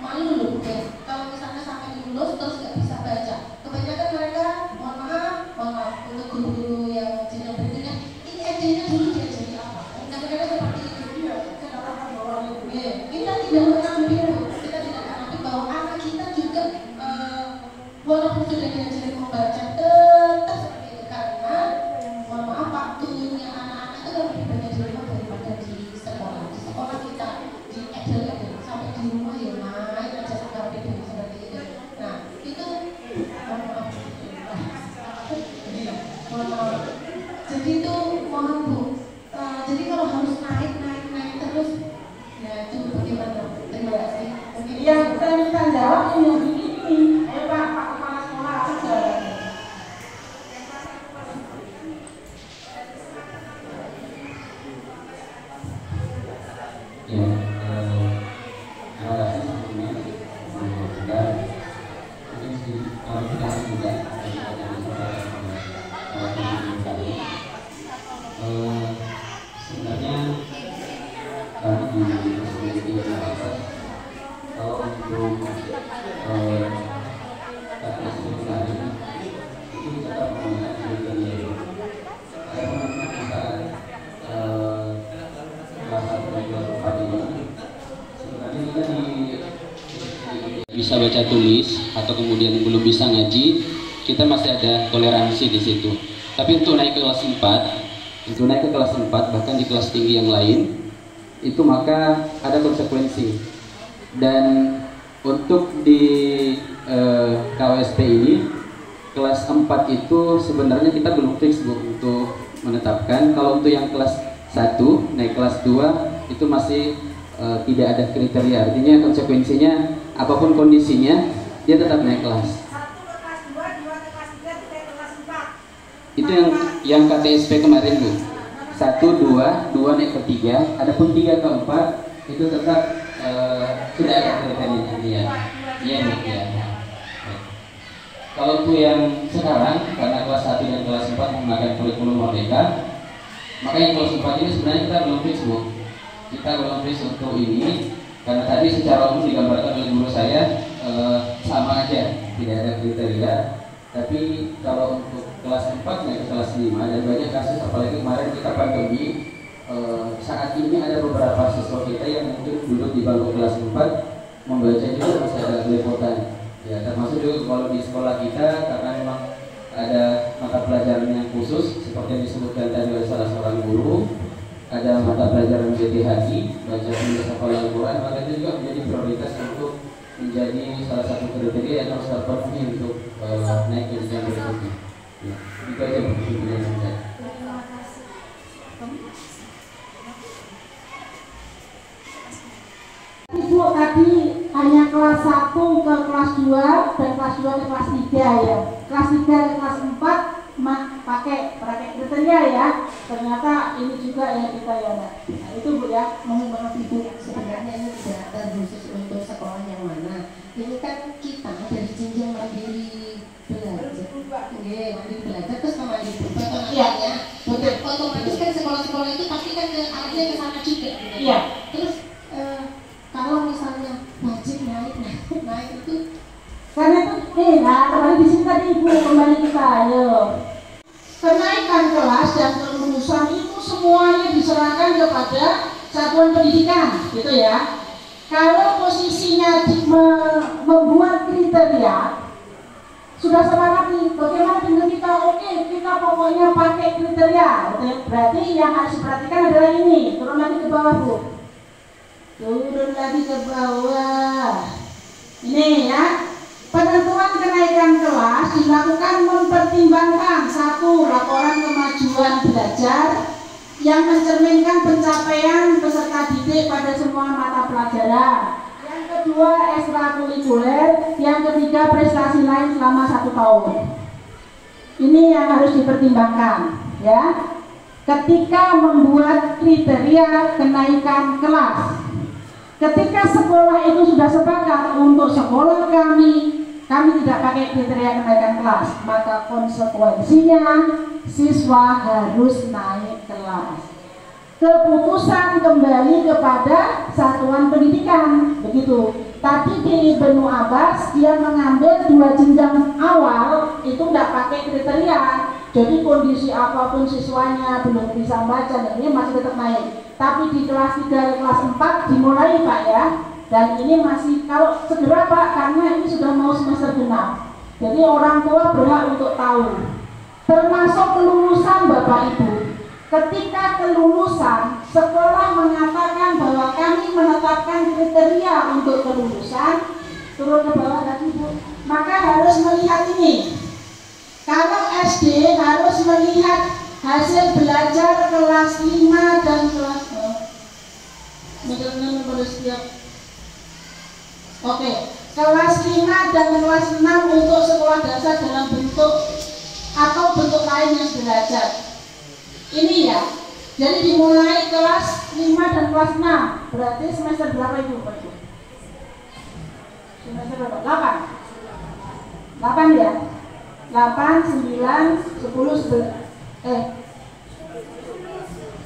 malu loh ya. Kalau misalnya sampai lulus terus nggak bisa baca. Kebanyakan mereka, mohon maaf untuk guru-guru yang jenjang berikutnya, ini SD-nya dulu diajari apa? Kadang-kadang seperti itu. Kita tidak mengambil, kita tidak mengambil bahwa anak kita juga walaupun sudah diajari membaca tetap seperti itu karena mohon maaf waktu Jadi itu mohon Bu, jadi kalau harus naik terus, ya itu bagaimana? Terima kasih. Yang saya minta jawab ini begini, Pak Kepala Sekolah apa jawabannya? Ya, terima kasih sebelumnya. Mungkin kita juga sebenarnya kami di SPDI Jakarta kalau untuk KSP lain itu tetap menggunakan kriteria. Saya pernah saat kelas 1 dan kelas 4 ini sebenarnya kita bisa baca tulis atau kemudian belum bisa ngaji, kita masih ada toleransi di situ. Tapi untuk naik ke kelas 4, bahkan di kelas tinggi yang lain, itu maka ada konsekuensi. Dan untuk di KWSP ini, kelas 4 itu sebenarnya kita belum fix Bu untuk menetapkan. Kalau untuk yang kelas 1 naik kelas 2 itu masih tidak ada kriteria. Artinya konsekuensinya apapun kondisinya dia tetap naik kelas. Itu yang KTSP kemarin Bu. 1, 2 naik ke 3, adapun 3 ke 4 itu tetap sudah ada kriteria. Iya Bu ya. Kalau itu yang sekarang karena kelas 1 dan kelas 4 menggunakan kurikulum merdeka, maka yang kelas 4 ini sebenarnya kita belum fix Bu. Kita belum fix untuk ini karena tadi secara umum digambarkan oleh guru saya sama aja, tidak ada kriteria. Tapi kalau untuk kelas 4 naik ke kelas 5 dan banyak kasus, apalagi kemarin kita pandemi, saat ini ada beberapa siswa kita yang mungkin duduk di bangku kelas 4 membaca juga masih ada kelepotan. Ya, termasuk juga kalau di sekolah kita karena memang ada mata pelajaran yang khusus seperti yang disebutkan tadi oleh salah seorang guru, ada mata pelajaran BTHI, baca tulis hafal Al-Quran, maka itu juga menjadi prioritas untuk menjadi salah satu kriteria yang harus terpenuhi untuk naik ke jenjang berikutnya. Ya, itu aja pertanyaan saya. Ibu tadi hanya kelas 1 ke kelas 2 dan kelas 2 ke kelas 3 ya. Kelas 3 ke kelas 4 pakai kriteria ya. Ternyata ini juga yang kita ya. Nah, itu Bu ya, mohon maaf Ibu. Sebenarnya ini tidak terkhusus untuk sekolah yang mana. Ini kan kita dari jenjang mandiri belajar, mandiri belajar terus ke mandiri berubah namanya. Otomatis kan sekolah-sekolah itu pasti kan arahnya ke sana juga. Gitu. Iya. Terus kalau misalnya wajib naik itu karena itu kembali di sini tadi Ibu, kembali kita ayo. Kenaikan kelas dan kelulusan itu semuanya diserahkan kepada satuan pendidikan, gitu ya. Kalau posisinya membuat kriteria, sudah sepakati bagaimana dengan kita, oke, kita pokoknya pakai kriteria. Berarti yang harus diperhatikan adalah ini. Turun lagi ke bawah Bu. Turun lagi ke bawah. Ini ya. Penentuan kenaikan kelas dilakukan mempertimbangkan 1. Laporan kemajuan belajar yang mencerminkan pencapaian peserta didik pada semua mata pelajaran. Yang kedua, ekstrakurikuler. Yang ketiga, prestasi lain selama 1 tahun. Ini yang harus dipertimbangkan ya ketika membuat kriteria kenaikan kelas. Ketika sekolah itu sudah sepakat untuk sekolah kami tidak pakai kriteria kenaikan kelas, maka konsekuensinya siswa harus naik kelas. Keputusan kembali kepada satuan pendidikan, begitu. Tadi di Ibnu Abbas dia mengambil 2 jenjang awal itu tidak pakai kriteria. Jadi kondisi apapun siswanya belum bisa baca dan ini masih tetap naik. Tapi di kelas 3 dan kelas 4 dimulai Pak ya. Dan ini masih kalau segera Pak, karena ini sudah mau semester genap. Jadi orang tua berhak untuk tahu. Termasuk kelulusan Bapak Ibu. Ketika kelulusan, sekolah mengatakan bahwa kami menetapkan kriteria untuk kelulusan, turun ke bawah tadi Bu. Maka harus melihat ini. Kalau SD harus melihat hasil belajar kelas 5 dan kelas 6. Oke, kelas 5 dan kelas 6 untuk sekolah dasar dalam bentuk atau bentuk lain yang belajar. Ini ya. Jadi dimulai kelas 5 dan kelas 6. Berarti semester berapa itu, Pak? Semester berapa? 8. 8 ya? 8, 9, 10, 11.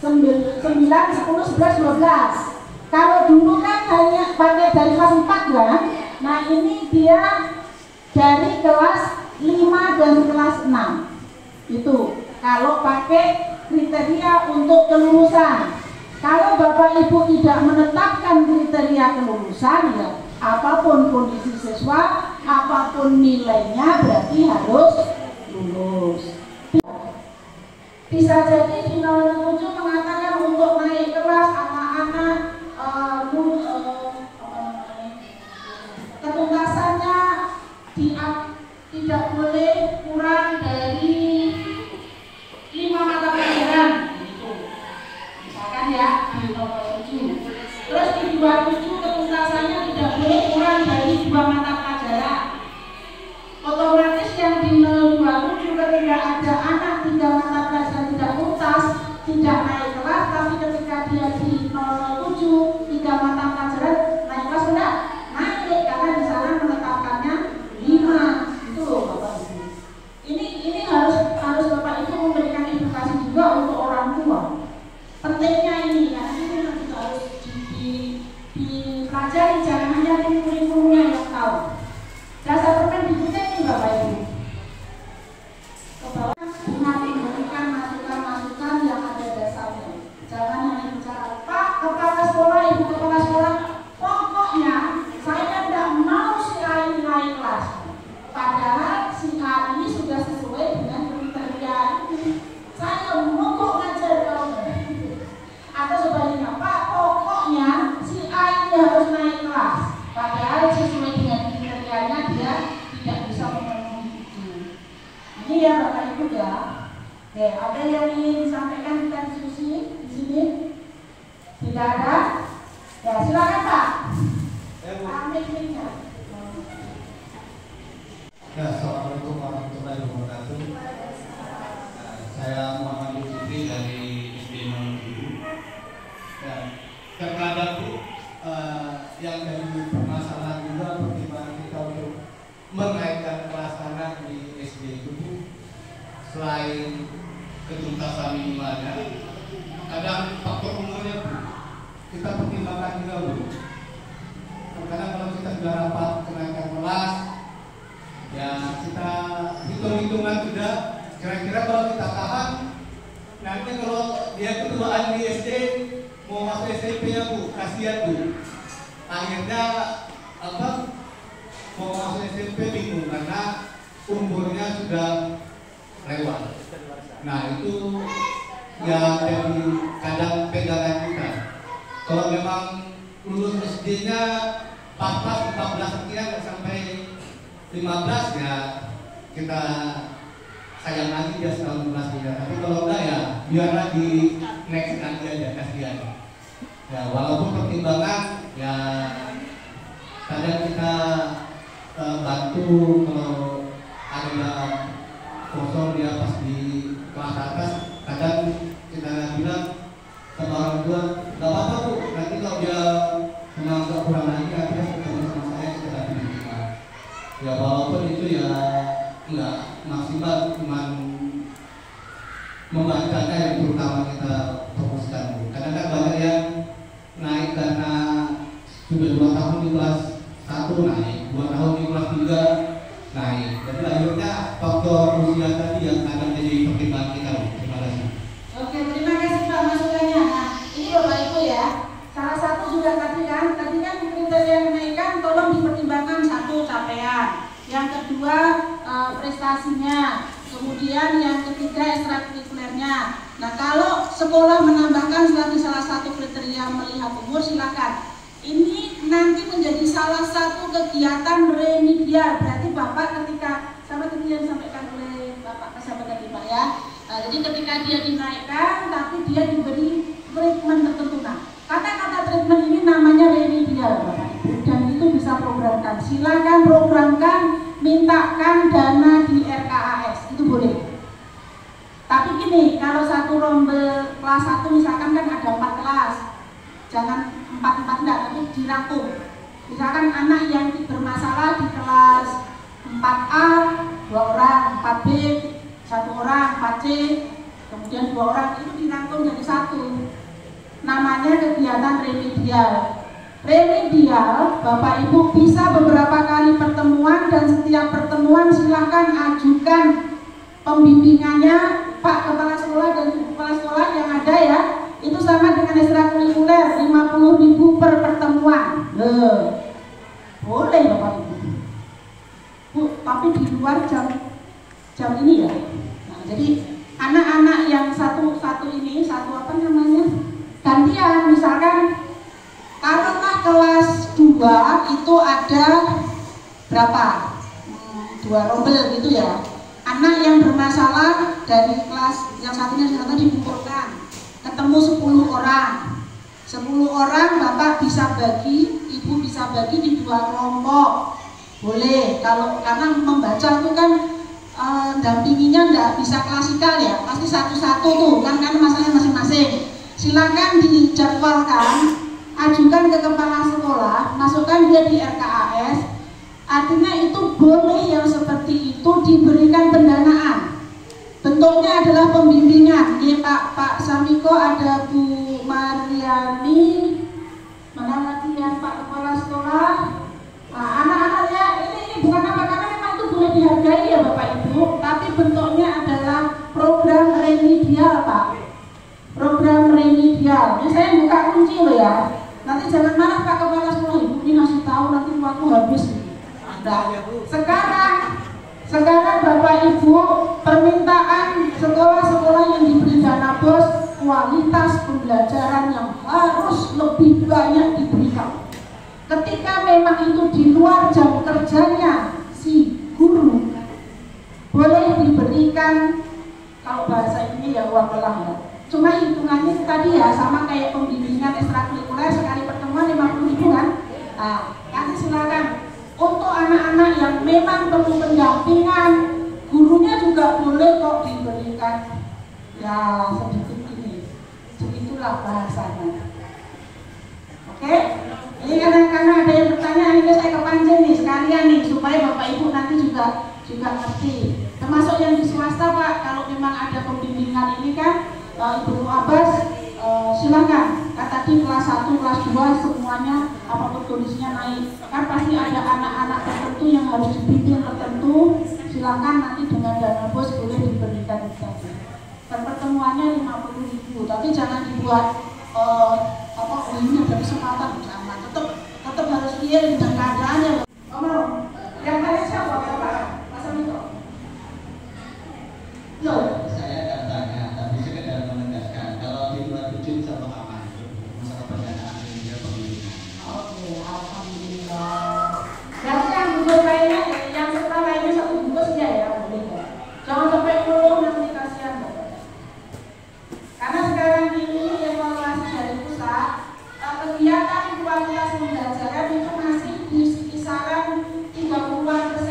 9, 10, 11, 12. Kalau dulu kan hanya pakai dari kelas 4 ya. Nah ini dia dari kelas 5 dan kelas 6. Itu kalau pakai kriteria untuk kelulusan. Kalau Bapak Ibu tidak menetapkan kriteria kelulusan, ya apapun kondisi siswa, apapun nilainya berarti harus lulus. Bisa jadi di 07 mengatakan untuk naik kelas anak-anak ketuntasannya tidak boleh kurang dari 5 mata pelajaran, gitu. Misalkan ya di 07. Terus di 27 ketuntasannya tidak boleh kurang dari 2 mata pelajaran. Otomatis yang di 27 ketika ada anak 3 mata pelajaran tidak tuntas, tidak naik kelas, tapi ketika dia di 07 3 mata pelajaran naik kelas enggak? Naik, karena di sana menetapkannya 5. Itu loh Bapak Ibu. Ini harus Bapak Ibu memberikan edukasi juga untuk orang tua. Pentingnya ini, karena ini juga harus dipelajari, jangan hanya kurikulumnya yang tahu. Dasar Permendikbudnya ini Bapak Ibu. Ke bawah dengan memberikan masukan-masukan yang ada dasarnya. Jangan hanya bicara, Pak kepala sekolah, Ibu kepala sekolah, pokoknya saya tidak mau si A ini naik kelas. Padahal si A ini sudah sesuai dengan kriteria ini. Saya mogok ngajar kalau atau sebaliknya, Pak pokoknya si A ini harus naik kelas. Padahal sesuai dengan kriterianya dia tidak bisa memenuhi itu. Ini ya Bapak Ibu ya. Oke, ada yang ingin disampaikan kita diskusi di sini? Tidak ada? Ya silakan Pak. Amiknya. Ya, assalamualaikum warahmatullahi wabarakatuh. Saya Muhammad Yusufri dari SD 07. Ya, terkadang Bu, yang jadi permasalahan juga bagaimana kita untuk menaikkan kelas anak di SD itu Bu, selain ketuntasan minimalnya, kadang faktor umurnya Bu, kita pertimbangkan juga Bu. Karena kalau kita sudah rapat kenaikan kelas, ya kita hitung-hitungan sudah kira-kira kalau kita tahan nanti kalau dia ketuaan di SD mau masuk SMP ya Bu, kasihan Bu, akhirnya mau masuk SMP bingung karena umurnya sudah lewat. Nah itu yang jadi kadang pegangan kita. Kalau memang lulus SD-nya 14 sekian sampai 15 ya kita sayang lagi dia setahun kelasnya. Tapi kalau enggak ya biarlah di next nanti aja, kasihan. Ya walaupun pertimbangan ya kadang kita bantu kalau ada kosong dia pas di kelas atas, kadang kita bilang sama orang tua nggak apa-apa Bu, nanti kalau dia menganggap kurang lagi akhirnya ketemu sama saya kita dapat diterima. Ya walaupun itu ya enggak maksimal, cuma membacanya yang terutama kita fokuskan. Kadang kan banyak yang naik karena sudah 2 tahun di kelas 1 naik, 2 tahun di kelas 3 naik. Jadi akhirnya faktor usia tadi yang kadang jadi pertimbangan kita. Terima kasih. Oke, terima kasih Pak masukannya. Nah, ini Bapak Ibu ya. Salah satu juga tadi kan kriteria kenaikan tolong dipertimbangkan, 1 capaian, yang kedua prestasinya, kemudian yang ketiga ekstrakurikulernya. Nah kalau sekolah menambahkan salah satu kriteria melihat umur silakan. Ini nanti menjadi salah satu kegiatan remedial. Berarti Bapak ketika sama tadi yang disampaikan oleh Bapak jadi ketika dia dinaikkan, tapi dia diberi treatment tertentu. Nah, kata-kata treatment ini namanya remedial, Bapak Ibu, dan itu bisa programkan. Silakan programkan, mintakan dana di RKAS, itu boleh. Tapi gini, kalau satu rombel kelas 1 misalkan kan ada 4 kelas, jangan 4 enggak, tapi dirangkum. Misalkan anak yang bermasalah di kelas 4A 2 orang, 4B 1 orang, 4C kemudian 2 orang, itu dirangkum jadi 1. Namanya kegiatan remedial. Remedial, Bapak Ibu bisa beberapa kali pertemuan, dan setiap pertemuan silahkan ajukan pembimbingannya Pak Kepala Sekolah dan Ibu Kepala Sekolah yang ada ya. Itu sama dengan ekstrakurikuler, 50.000 per pertemuan. Boleh Bapak Ibu. Bu, tapi di luar jam ini ya. Nah, jadi anak-anak yang satu ini, apa namanya? Gantian, misalkan taruhlah kelas 2 itu ada berapa? 2 rombel gitu ya. Anak yang bermasalah dari kelas yang satunya dikumpulkan, ketemu 10 orang. 10 orang Bapak bisa bagi, Ibu bisa bagi di 2 kelompok. Boleh, kalau karena membaca itu kan dampinginya nggak bisa klasikal ya, pasti satu-satu tuh kan masalahnya masing-masing. Silakan dijadwalkan, ajukan ke kepala sekolah, masukkan dia di RKAS. Artinya itu boleh yang seperti itu diberikan pendanaan. Bentuknya adalah pembimbingan. Ya Pak Samiko, ada Bu Mariani, mana lagi ya Pak Kepala Sekolah. Nah, anak-anaknya ini bukan apa, karena memang itu boleh dihargai ya Bapak Ibu, tapi bentuknya adalah program remedial Pak. Program remedial. Ini saya buka kunci loh ya. Nanti jangan marah Pak Kepala Sekolah, Ibu ini ngasih tahu nanti waktu habis. Nah, sekarang Bapak Ibu, permintaan sekolah-sekolah yang diberi dana BOS, kualitas pembelajaran yang harus lebih banyak diberikan. Ketika memang itu di luar jam kerjanya si guru, boleh diberikan, kalau bahasa ini ya uang lelah ya. Cuma hitungannya tadi ya sama kayak pembimbingan ekstrakurikuler, sekali pertemuan 50.000 kan. Nah, nanti silakan. Untuk anak-anak yang memang perlu pendampingan, gurunya juga boleh kok diberikan ya sedikit ini. Begitulah bahasanya. Oke? Ini karena ada yang bertanya, ini saya kepancing nih sekalian nih supaya Bapak Ibu nanti juga ngerti. Termasuk yang di swasta Pak, kalau memang ada pembimbingan ini kan, Ibu Abbas silakan. Tadi kelas 1, kelas 2 semuanya apapun kondisinya naik. Kan pasti ada anak-anak tertentu yang harus dibimbing tertentu. Silakan nanti dengan dana BOS boleh diberikan tadi. Dan pertemuannya 50.000, tapi jangan dibuat ini ada kesempatan sama. Tetap harus lihat dengan keadaannya. Yang tanya siapa Bapak? Mas Amito. Loh, Saya akan tanya, tapi sekedar menegaskan kalau di 27 sama aman masalah pendanaan media pembimbingan. Oke, alhamdulillah. Berarti yang bungkus lainnya, yang setelah lainnya 1 bungkus ya boleh ya. Jangan sampai penuh nanti kasihan. Karena sekarang ini evaluasi dari pusat, kegiatan kualitas pembelajaran itu masih di kisaran 30%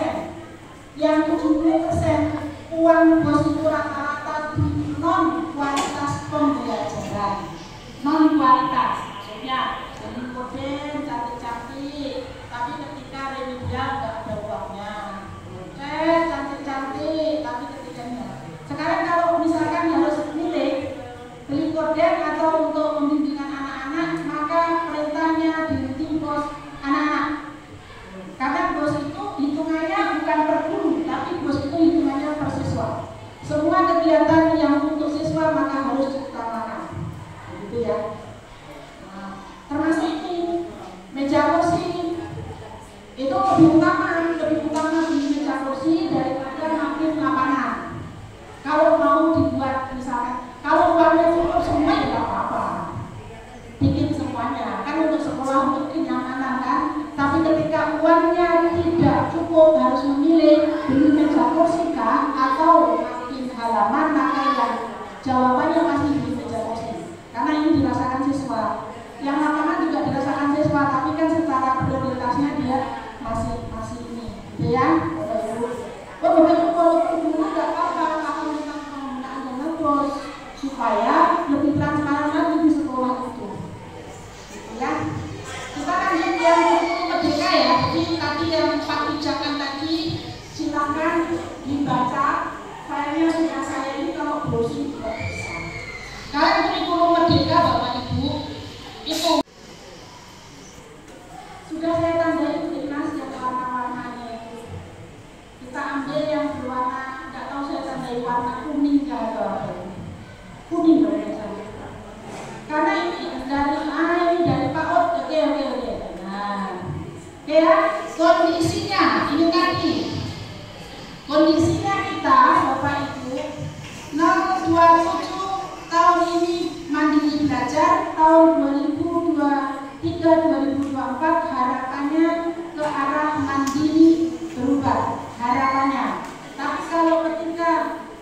jawaban, maka yang jawabannya masih di meja kursi. Karena ini dirasakan siswa. Yang lapangan juga dirasakan siswa, tapi kan secara prioritasnya dia masih ini, gitu ya. Oh, Bapak Ibu kalau dulu nggak apa-apa kalau memang penggunaannya ngepost supaya lebih transparan lagi di sekolah itu, gitu ya. Kita lanjut yang merdeka ya. Jadi tadi yang 4 pijakan tadi silakan dibaca. Filenya sudah saya ini kalau browsing juga bisa. Kalau kurikulum merdeka Bapak Ibu itu sudah saya tandai Mas yang warna-warnanya itu. Kita ambil yang berwarna, nggak tahu saya tandai warna kuning atau apa. Kuning berarti. Karena ini dari Pak Ot, oke. Nah, ya kondisinya ini tadi. Kondisinya kita Bapak Ibu 027 tahun ini mandiri belajar, tahun 2023-2024 harapannya ke arah mandiri berubah harapannya. Tapi kalau ketika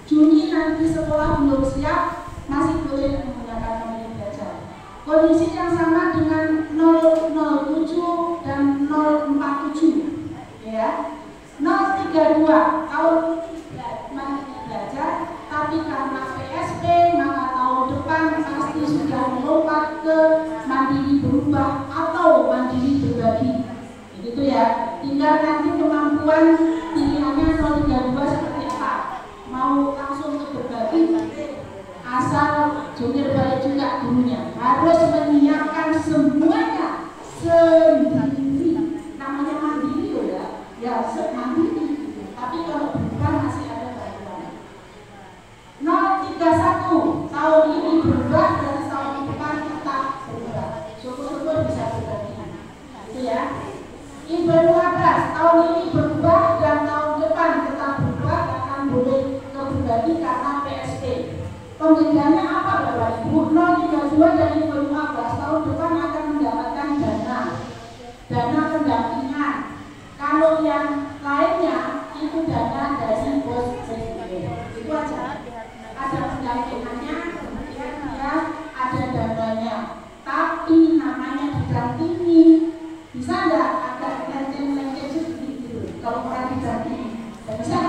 Juni nanti sekolah belum siap, masih boleh menggunakan mandiri belajar. Kondisi yang sama dengan 007 dan 047 ya. 032 tahun mandiri belajar, tapi karena PSP maka tahun depan pasti sudah melompat ke mandiri berubah atau mandiri berbagi. Begitu ya. Tinggal nanti kemampuan pilihannya 032 seperti apa. Mau langsung ke berbagi, asal jungkir balik juga gurunya harus menyiapkan semuanya sendiri. Namanya mandiri ya mandiri. Tapi kalau berubah masih ada bantuan. 031 tahun ini berubah dan tahun depan tetap berubah. Syukur-syukur bisa berbagi. Itu ya. Ibu 15 tahun ini berubah dan tahun depan tetap berubah, akan boleh ke berbagi karena PSP. Pembedaannya apa Bapak Ibu? 032 dan Ibu 15 tahun depan akan mendapatkan dana pendampingan. Kalau yang lainnya itu dana dari bos presiden. Itu aja. Ada pendampingannya, kemudian dia ada dananya. Tapi namanya didampingi. Bisa nggak ada lenceng-lenceng seperti itu? Kalau orang didampingi, bisa?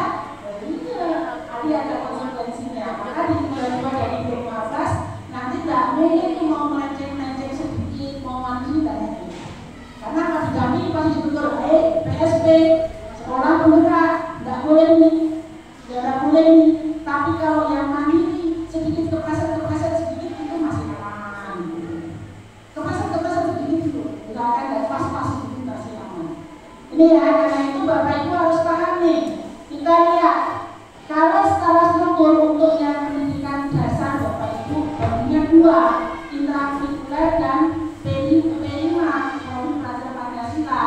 Iya. Ada konsekuensinya. Maka di 2022 dan 2015 nanti nggak itu mau melenceng-lenceng sedikit, mau mandi dan lain-lain. Karena kalau didampingi pasti betul. PSP sekolah penggerak nggak boleh nih, nggak boleh nih. Tapi kalau yang mandiri sedikit kepleset sedikit itu masih aman. Kepleset sedikit itu nggak akan nggak pas-pas itu masih aman. Ini ya, karena itu Bapak Ibu harus paham nih. Kita lihat kalau secara struktur untuk yang pendidikan dasar Bapak Ibu baginya 2, intrakurikuler dan P5 produk pelajaran Pancasila.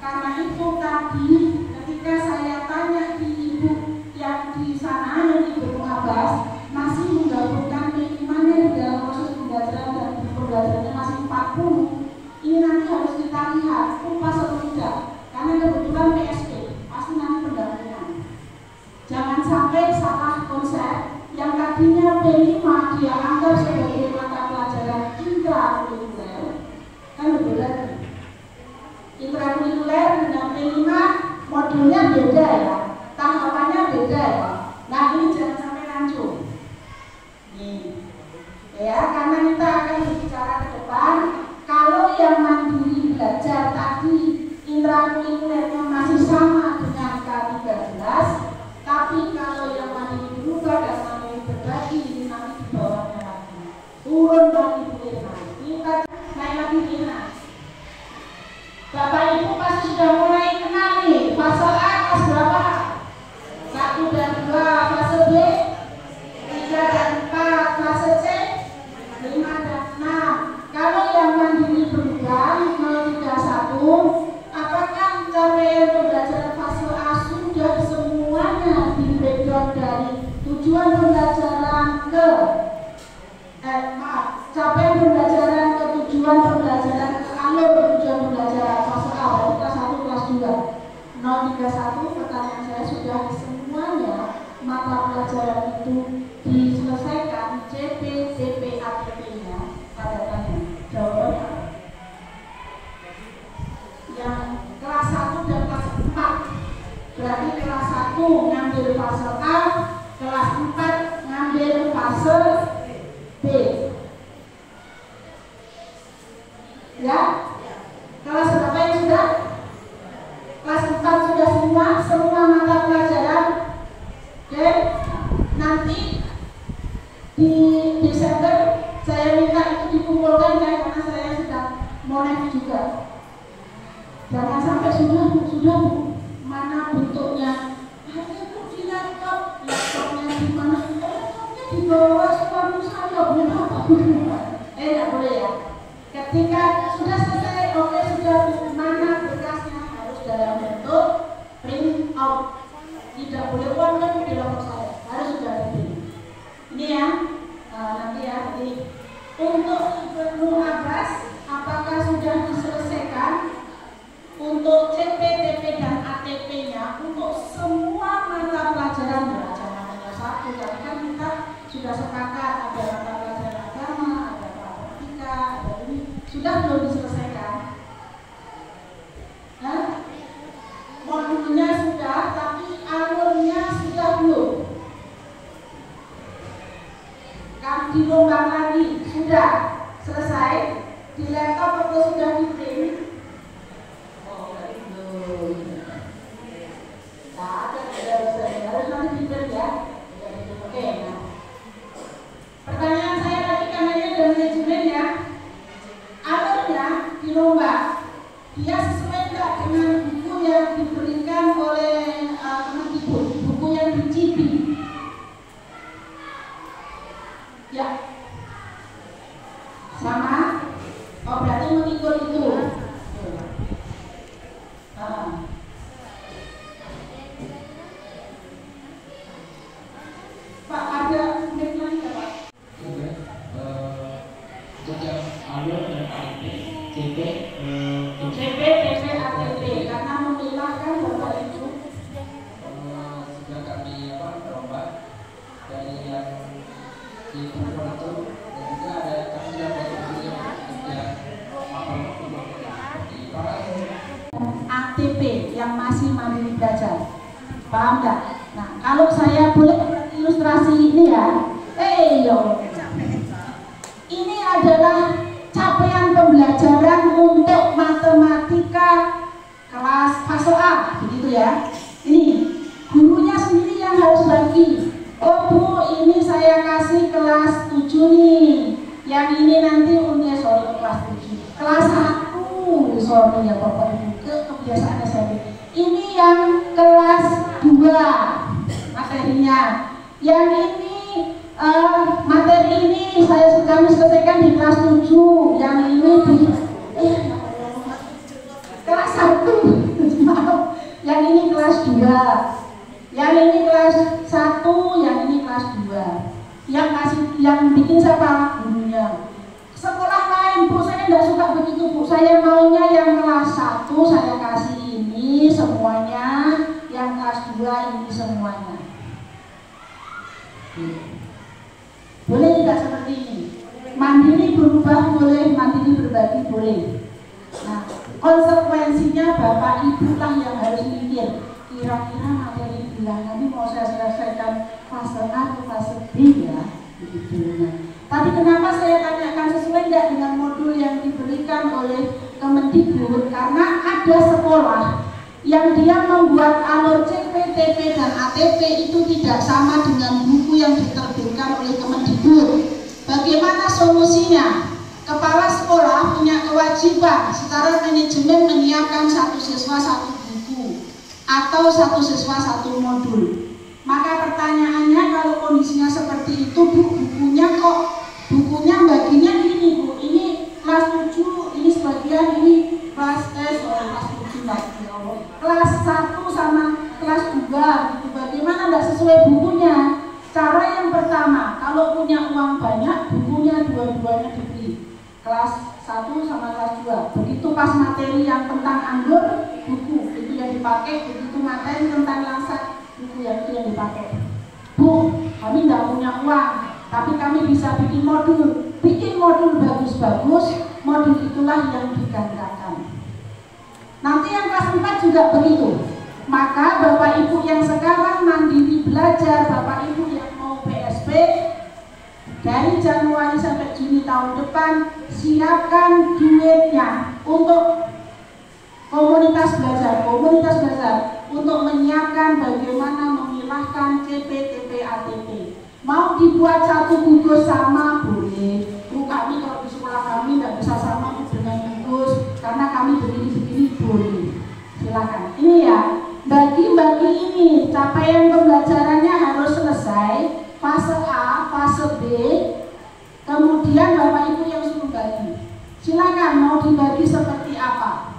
Karena itu tadi ketika saya tanya di Ibu yang di sana yang Ibu 15 masih menggabungkan P5-nya di dalam proses pembelajaran dan pembelajarannya masih 40. Ini nanti harus kita lihat pas atau tidak. Karena kebetulan PSP pasti nanti pendampingan. Jangan sampai salah konsep yang tadinya P5 dia anggap sebagai mata pelajaran intrakurikuler. Kan berbeda. Intrakurikuler dengan P5 modulnya beda ya, tahapannya beda ya. Nah ini jangan sampai rancu. Nih, ya karena kita akan berbicara ke depan. Kalau yang mandiri belajar tadi intrakurikulernya masih sama dengan K13, tapi kalau yang mandiri berubah dan mandiri berbagi ini nanti di bawahnya lagi. kelas B. Ya, kelas berapa yang sudah? Kelas 4 sudah semua mata pelajaran. Oke, nanti di Desember saya minta itu dikumpulkan ya, karena saya sudah monet juga. Jangan sampai sudah Bu, mana bentuknya? Ada Bu di laptopnya di mana? Laptopnya di bawah suami saya, tidak boleh ya. Ketika sudah selesai, oke sudah, mana berkasnya harus dalam bentuk print out. Tidak boleh online di laptop saya, harus sudah di print. Ini ya, nanti ya. Jadi untuk Ibnu Abbas, apakah sudah diselesaikan? Untuk CP, TP dan ATP-nya untuk semua mata pelajaran ya, jangan hanya satu. Tapi kan kita sudah sepakat ada mata pelajaran agama, ada matematika, ada ini. Sudah belum diselesaikan? Modulnya sudah, tapi alurnya sudah belum. Kan dilombang lagi, sudah selesai di laptop atau sudah di print? Harus nanti di print ya. Oke, nah. Pertanyaan saya tadi karena ini ada manajemen ya. Alurnya dirombak. Dia sesuai enggak dengan buku yang diberikan oleh Kemendikbud, buku yang dicipi. Ya. Sama? Oh, berarti mengikut itu. Pak, ada mic lagi nggak Pak? Sejak alur dan ATP, CP, CP, TP, ATP, karena memilahkan Bapak Ibu. sudah kami rombak dari yang di program itu, dan juga ada kami dapat buku yang mapel seperti ATP yang masih mandiri belajar, paham nggak? Nah, kalau saya boleh ilustrasi ini ya, ini adalah capaian pembelajaran untuk matematika kelas fase A, begitu ya. Ini gurunya sendiri yang harus bagi. Oh Bu, ini saya kasih kelas 7 nih. Yang ini nanti kelas 7. Kelas 1, sorry ya Bapak Ibu, kebiasaan SMP. Ini yang kelas 2 materinya. Yang ini materi ini kami selesaikan di kelas 7. Yang ini di kelas 1. Maaf. Yang ini kelas 2. Yang ini kelas 1, yang ini kelas 2. Yang bikin siapa? Gurunya. Sekolah lain Bu, saya tidak suka begitu Bu. Saya maunya yang kelas 1 saya kasih ini semuanya, yang kelas 2 ini semuanya. Boleh tidak seperti ini? Mandiri berubah boleh, mandiri berbagi boleh. Nah, konsekuensinya Bapak Ibu lah yang harus mikir. Kira-kira materi bilang nanti mau saya selesaikan fase A atau fase B ya, begitu. Tadi kenapa saya tanyakan sesuai tidak dengan modul yang diberikan oleh Kemendikbud? Karena ada sekolah yang dia membuat alur CP, TP, dan ATP itu tidak sama dengan buku yang diterbitkan oleh Kemendikbud. Bagaimana solusinya? Kepala sekolah punya kewajiban secara manajemen menyiapkan satu siswa satu buku atau satu siswa satu modul. Maka pertanyaannya, kalau kondisinya seperti itu Bu, bukunya baginya ini Bu, ini kelas 7, ini sebagian, ini kelas kelas 7 lagi, kelas 1 sama kelas 2 gitu. Bagaimana tidak sesuai bukunya? Cara yang pertama, kalau punya uang banyak, bukunya dua-duanya dibeli, kelas 1 sama kelas 2. Begitu pas materi yang tentang anggur, buku itu yang dipakai. Begitu materi tentang langsat, buku yang itu yang dipakai. Bu, kami tidak punya uang, tapi kami bisa bikin modul bagus-bagus. Modul itulah yang digandakan. Nanti yang kelas 4 juga begitu. Maka Bapak Ibu yang sekarang mandiri belajar, Bapak Ibu yang mau PSP, dari Januari sampai Juni tahun depan, siapkan duitnya untuk komunitas belajar untuk menyiapkan bagaimana memilahkan CP, TP, ATP. Mau dibuat satu bungkus sama boleh. Kami kalau di sekolah kami tidak bisa sama dengan bungkus karena kami begini boleh. Silakan. Ini ya, bagi-bagi ini capaian pembelajarannya harus selesai. Fase A, fase B, kemudian Bapak Ibu yang suruh bagi. Silakan mau dibagi seperti apa.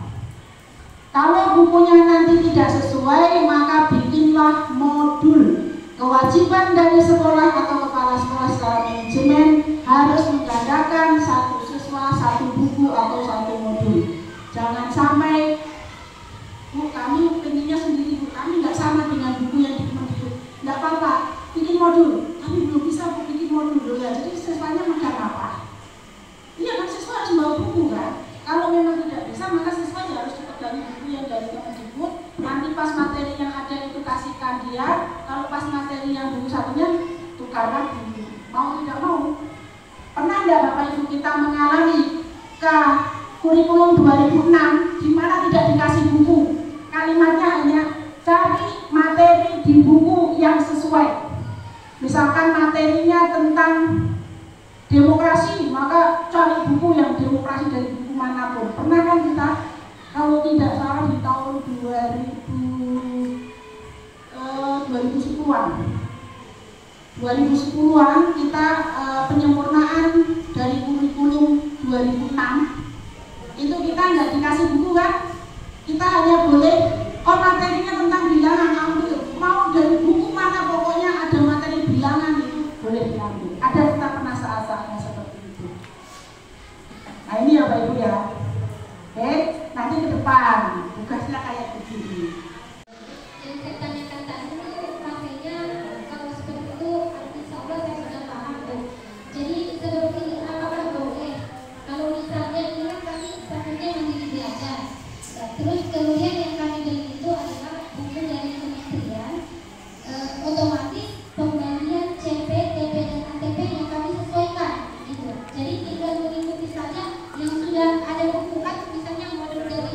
Kalau bukunya nanti tidak sesuai, maka bikinlah modul. Kewajiban dari sekolah atau kepala sekolah secara manajemen harus menggandakan satu siswa, satu buku atau satu modul. Jangan sampai, Bu, kami pengennya sendiri, Bu, kami nggak sama dengan buku yang di Kemendikbud. Nggak apa-apa, bikin modul. Kami belum bisa bikin modul dulu ya. Jadi siswanya makan apa? Iya kan, siswa harus bawa buku kan. Kalau memang tidak bisa, maka siswa ya harus dipegangi buku yang dari Kemendikbud. Nanti pas materi yang ada itu kasihkan dia. Kalau pas materi yang buku satunya tukarkan dulu. Mau tidak mau. Pernah nggak Bapak Ibu kita mengalami ke kurikulum 2006 di mana tidak dikasih buku? Kalimatnya hanya cari materi di buku yang sesuai. Misalkan materinya tentang demokrasi, maka cari buku yang demokrasi dari buku manapun. Pernah kan kita, kalau tidak salah di tahun 2010-an kita penyempurnaan dari kurikulum 2006 itu kita nggak dikasih buku kan, kita hanya boleh materinya tentang bilangan, ambil mau dari buku mana, pokoknya ada materi bilangan itu boleh diambil. Ada kita pernah saat-saatnya seperti itu. Nah ini ya Bapak Ibu ya. Oke, nanti ke depan tugasnya kayak begini. Yang saya tanyakan tadi itu makanya kalau seperti itu insya Allah saya sudah paham tuh. Jadi seperti apakah boleh kalau misalnya ini kan kami sebenarnya mandiri belajar. Terus kemudian yang kami beli itu adalah buku dari kementerian, otomatis pembelian CP, TP dan ATP yang kami sesuaikan gitu. Jadi tinggal mengikuti saja yang sudah ada buku kan, misalnya model dari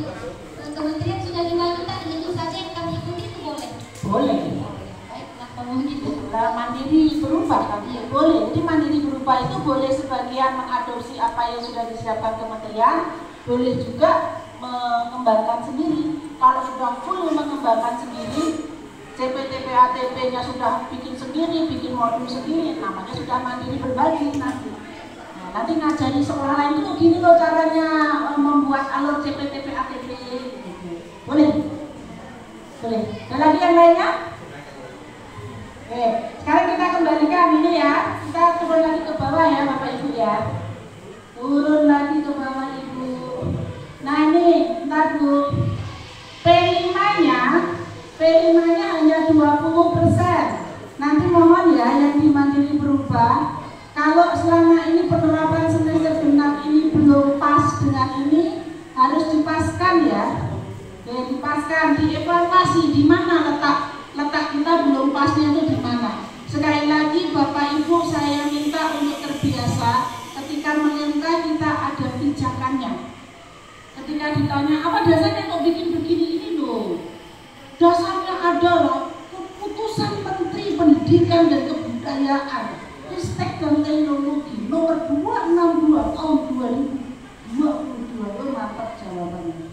kementerian sudah dilakukan, itu saja yang kami ikuti itu boleh. Boleh. Baiklah kalau begitu. Mandiri berubah tadi ya boleh. Jadi mandiri berubah itu boleh sebagian mengadopsi apa yang sudah disiapkan kementerian, boleh juga mengembangkan sendiri. Kalau sudah full mengembangkan sendiri, CPTP ATP-nya sudah bikin sendiri, bikin modul sendiri, namanya sudah mandiri berbagi nanti. Nah, nanti ngajari sekolah lain itu gini loh caranya membuat alur CPTP ATP gitu. Boleh? Boleh. Ada lagi yang lainnya? Oke, sekarang kita kembalikan ini ya. Kita turun lagi ke bawah ya Bapak Ibu ya. Turun lagi ke bawah Ibu. Nah ini, ntar Bu. P5-nya hanya 20%. Nanti mohon ya yang di mandiri berubah. Kalau selama ini penerapan semester genap ini belum pas dengan ini, harus dipaskan ya. Oke, dipaskan, dievaluasi di mana letak kita belum pasnya itu di mana. Sekali lagi Bapak Ibu saya minta untuk terbiasa ketika mengenai kita ada pijakannya. Ketika ditanya apa dasarnya kok bikin begini ini loh, dasarnya adalah keputusan Menteri Pendidikan dan Kebudayaan, Ristek dan Teknologi nomor 262 tahun 2022. Oh, mantap jawabannya.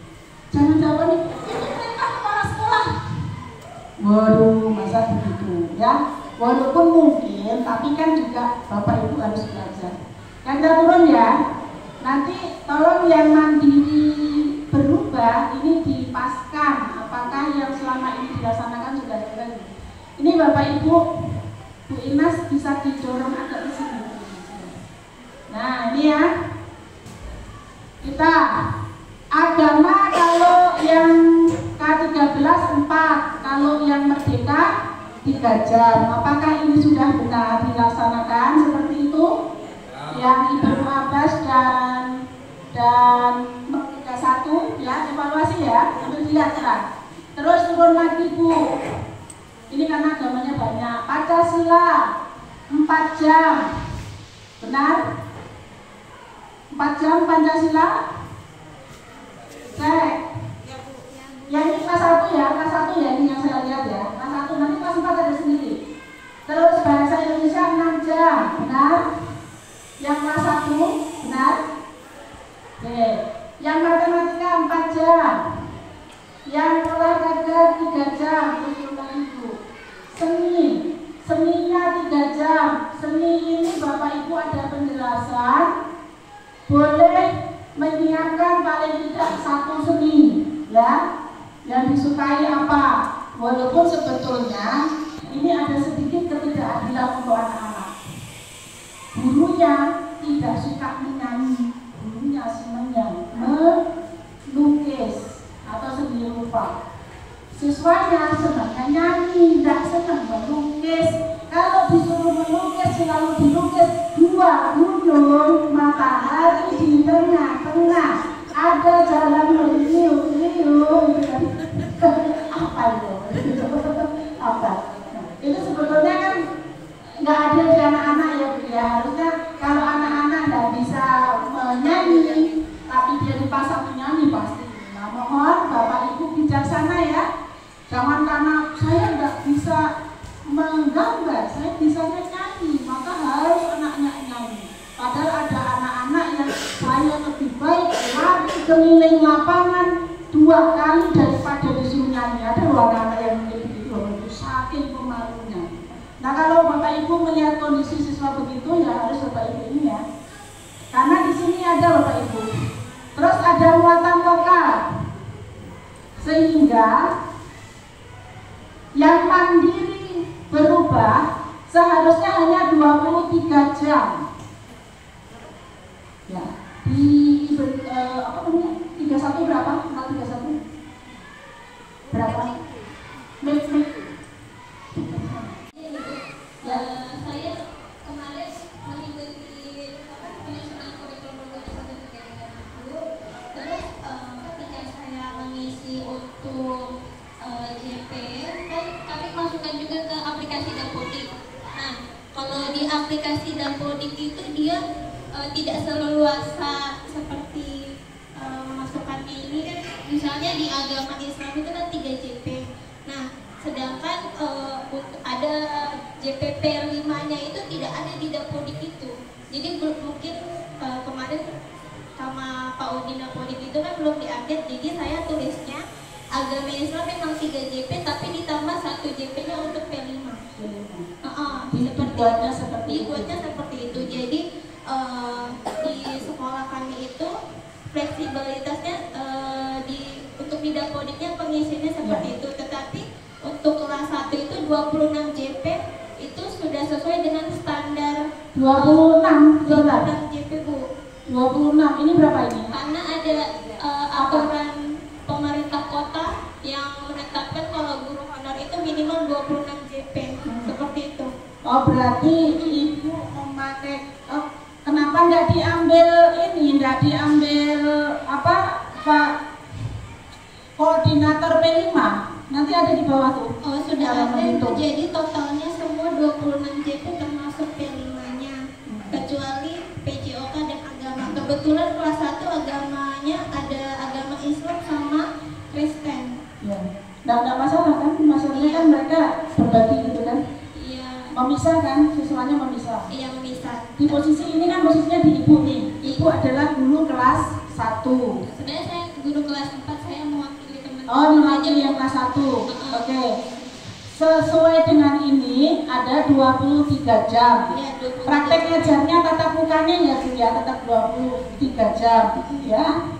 Jangan jawabannya itu perintah kepala sekolah. Waduh, masa begitu ya? Walaupun mungkin, tapi kan juga Bapak Ibu harus belajar. Kan kita turun ya. Nanti tolong yang mandiri berubah ini dipaskan apakah yang selama ini dilaksanakan sudah selesai. Ini Bapak Ibu, Bu Inas bisa didorong agak ke sini. Nah ini ya, kita agama kalau yang K13 4, kalau yang merdeka 3 jam. Apakah ini sudah benar dilaksanakan seperti itu? Yang Ibu Abbas dan Merdeka 1 ya, evaluasi ya, sambil dilihat terang. Terus turun lagi Bu. Ini karena agamanya banyak. Pancasila 4 jam. Benar? 4 jam Pancasila? Cek. Yang ini kelas 1 ya, kelas 1 ya, ini yang saya lihat ya. Kelas 1, nanti kelas 4 ada sendiri. Terus bahasa Indonesia 6 jam, benar? Yang kelas 1, benar? Oke. Yang matematika 4 jam. Yang olahraga 3 jam, terus Ibu. Seninya 3 jam. Seni ini Bapak Ibu ada penjelasan. Boleh menyiapkan paling tidak 1 seni, ya. Yang disukai apa? Walaupun sebetulnya ini ada sedikit ketidakadilan untuk anak-anak. Gurunya tidak suka menyanyi, gurunya senangnya melukis atau seni rupa. Siswanya senangnya nyanyi, tidak senang melukis. Kalau disuruh melukis selalu dilukis 2 gunung, matahari di tengah-tengah, ada jalan meliuk-liuk. Apa itu? Apa? Itu sebetulnya kan nggak ada di anak-anak ya, Bu ya. Harusnya kalau anak-anak nggak bisa menyanyi, tapi dia dipasang menyanyi pasti. Nah, mohon Bapak Ibu bijaksana ya. Jangan karena saya nggak bisa menggambar, saya bisanya nyanyi, maka harus anaknya nyanyi. Padahal ada anak-anak yang saya lebih baik lari keliling lapangan 2 kali daripada disuruh nyanyi. Ada anak-anak yang begitu, saking pemalunya. Nah, kalau Bapak Ibu melihat kondisi siswa begitu, ya harus Bapak Ibu ini ya. Karena di sini ada Bapak Ibu. Terus ada muatan lokal. Sehingga yang mandiri berubah seharusnya hanya 23 jam. Ya, di apa namanya? 31 berapa? 31 berapa? Ya, saya kemarin mengikuti penyusunan kurikulum organisasi pendidikan itu. Terus ketika saya mengisi untuk JP, kan kami masukkan juga ke aplikasi Dapodik. Nah, kalau di aplikasi Dapodik itu dia tidak seleluasa seperti masukannya ini kan, misalnya di agama Islam itu kan 3 JP. Nah, sedangkan ada JPP 5-nya itu tidak ada di Dapodik itu. Jadi mungkin kemarin sama Pak Udin Dapodik itu kan belum diupdate, jadi saya tulisnya agama Islam memang 3 JP tapi ditambah 1 JP-nya untuk P5. Dibuatnya seperti itu. Jadi di sekolah kami itu fleksibilitasnya untuk di Dapodiknya pengisiannya seperti itu, tetapi untuk kelas 1 itu 26 JP itu sudah sesuai dengan standar 26 JP, Bu. 26, ini berapa ini? Karena ada aturan pemerintah kota yang menetapkan kalau guru honor itu minimal 26 JP, seperti itu. Oh, berarti Ibu memakai kenapa nggak diambil ini, nggak diambil apa, Pak koordinator P5? Nanti ada di bawah tuh. Oh, sudah ada itu. Jadi totalnya semua 26 JP termasuk P5-nya. Kecuali PJOK dan agama. Kebetulan kelas 1 agamanya ada agama Islam sama Kristen. Ya. Nggak masalah kan? Masalahnya kan mereka berbagi gitu kan? Iya. Memisah kan? Siswanya memisah. Iya, memisah. Di posisi ini kan posisinya di Ibu nih. Ibu adalah guru kelas 1. Sebenarnya saya guru kelas 4, saya mewakili teman-teman. Oh, mewakili yang kelas 1. Oke. Sesuai dengan ini ada 23 jam. Iya, 23. Praktek ngajarnya tatap mukanya ya Bu ya, tetap 23 jam ya.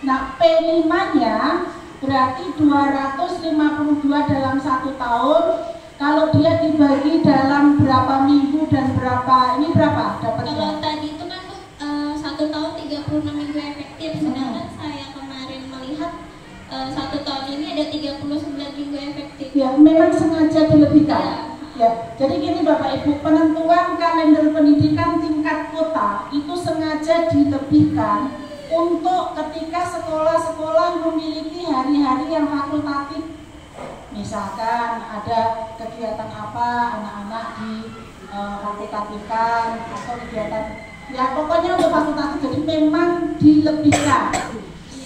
Nah, P5-nya berarti 252 dalam 1 tahun. Kalau dia dibagi dalam berapa minggu dan berapa, ini berapa dapatnya? Kalau tadi itu kan 1 tahun 36 minggu efektif, sedangkan saya kemarin melihat 1 tahun ini ada 39 minggu efektif. Ya, memang sengaja dilebihkan. Ya, jadi gini Bapak Ibu, penentuan kalender pendidikan tingkat kota itu sengaja dilebihkan untuk ketika sekolah-sekolah memiliki hari-hari yang fakultatif. Misalkan ada kegiatan apa anak-anak di fakultatifkan, atau kegiatan Ya pokoknya untuk fakultatif, jadi memang dilebihkan.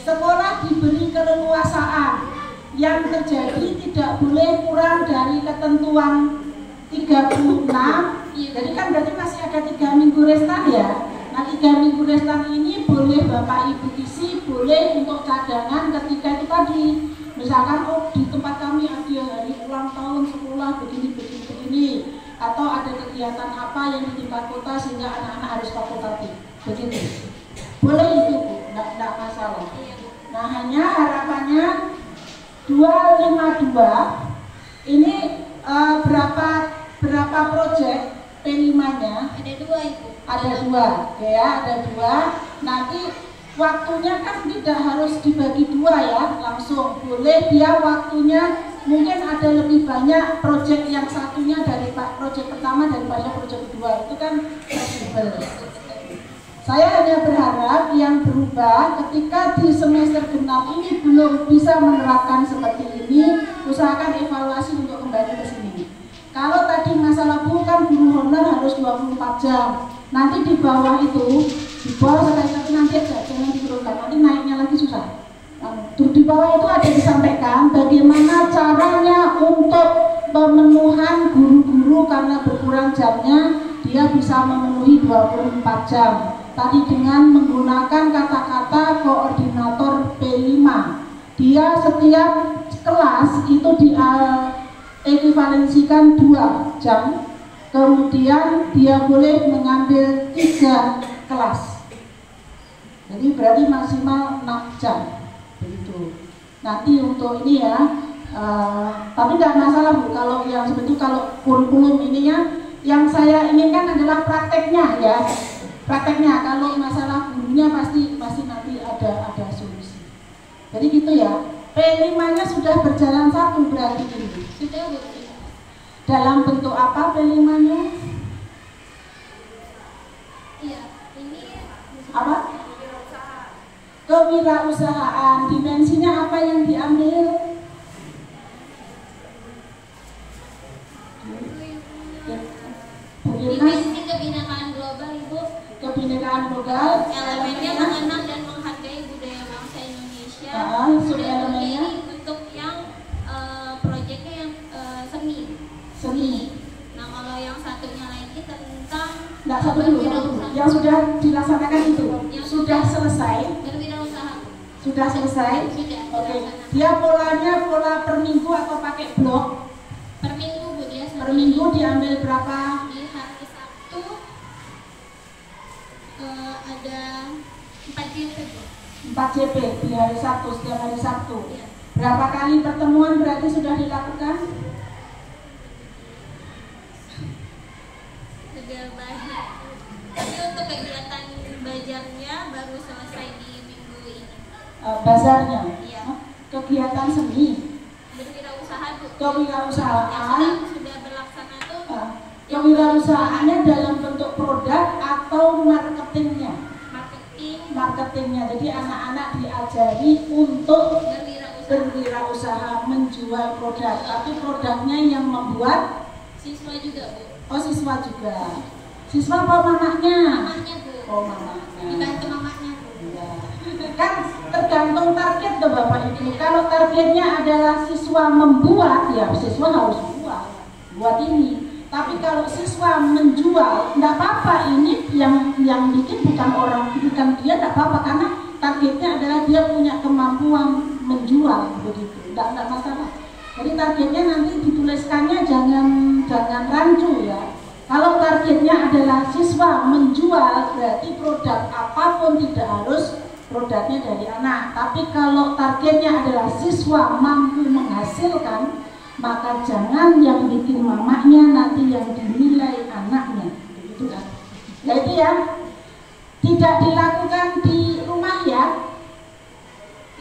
Sekolah diberi keleluasaan, yang terjadi tidak boleh kurang dari ketentuan 36. Jadi kan berarti masih ada 3 minggu restan ya. Nah 3 minggu restan ini boleh Bapak Ibu isi, boleh untuk cadangan ketika itu tadi. Misalkan oh di tempat kami ada hari ulang tahun sekolah begini, atau ada kegiatan apa yang di tingkat kota sehingga anak-anak harus fakultatif, begitu. Boleh itu Bu, enggak masalah. Nah hanya harapannya 252 ini berapa proyek P5-nya? Ada 2 Ibu. Ada 2, ya ada 2. Nanti waktunya kan tidak harus dibagi 2 ya, langsung boleh dia waktunya mungkin ada lebih banyak proyek yang satunya dari proyek pertama daripada proyek kedua, itu kan fleksibel. Saya hanya berharap yang berubah ketika di semester genap ini belum bisa menerapkan seperti ini, usahakan evaluasi untuk kembali ke sini. Kalau tadi masalah Bu kan guru honor harus 24 jam. Nanti di bawah itu, di bawah sekali nanti aja, jangan diturunkan, nanti naiknya lagi susah. Di bawah itu ada disampaikan bagaimana caranya untuk pemenuhan guru-guru karena berkurang jamnya, dia bisa memenuhi 24 jam. Tadi dengan menggunakan kata-kata koordinator P5. Dia setiap kelas itu ekuivalensikan 2 jam. Kemudian dia boleh mengambil 3 kelas. Jadi berarti maksimal 6 jam. Begitu. Nanti untuk ini ya, tapi tidak masalah Bu. Kalau yang seperti itu, kalau kurikulum ininya, yang saya inginkan adalah prakteknya ya. Prakteknya, kalau masalah gurunya pasti nanti ada solusi. Jadi gitu ya. P5-nya sudah berjalan 1 berarti ini. Sudah Bu. Dalam bentuk apa P5-nya? Iya, ini Apa? Kewirausahaan. Dimensinya apa yang diambil? dimensi kebinekaan global Ibu. Kebinekaan global. Elemennya mengenal dan menghargai budaya bangsa Indonesia. Sub-elemennya untuk yang proyeknya yang seni. Nah kalau yang satunya lagi tentang satu dulu. Yang sudah dilaksanakan itu sudah selesai. Berwirausaha. Sudah selesai. Sudah. Oke. Dia polanya pola per minggu atau pakai blok? Per minggu Bu dia. Per minggu diambil berapa? Di hari Sabtu ada 4 JP. 4 JP di hari Sabtu, setiap hari Sabtu. Ya. Berapa kali pertemuan berarti sudah dilakukan? Sudah banyak. Tapi untuk kegiatan bazarnya baru selesai di minggu ini. Bazarnya? Iya. Kegiatan seni? Berwirausaha Bu. Kewirausahaan. Yang sudah berlaksana tuh. Kewirausahaannya dalam bentuk produk atau marketingnya? Marketingnya. Jadi anak-anak diajari untuk berwirausaha, menjual produk. Tapi produknya yang membuat siswa juga Bu. Oh siswa juga. Siswa apa mamanya? Mamanya Bu. Oh mamanya. Dibantu mamanya Bu. Ya. Kan tergantung target tuh Bapak Ibu. Kalau targetnya adalah siswa membuat, ya siswa harus buat ini. Tapi kalau siswa menjual, enggak apa-apa, ini yang bikin bukan dia, enggak apa-apa karena targetnya adalah dia punya kemampuan menjual begitu. Enggak masalah. Jadi targetnya nanti dituliskannya jangan rancu ya. Kalau targetnya adalah siswa menjual, berarti produk apapun tidak harus produknya dari anak. Tapi kalau targetnya adalah siswa mampu menghasilkan, maka jangan yang bikin mamanya, nanti yang dinilai anaknya. Begitu kan? Ya itu ya. Tidak dilakukan di rumah ya.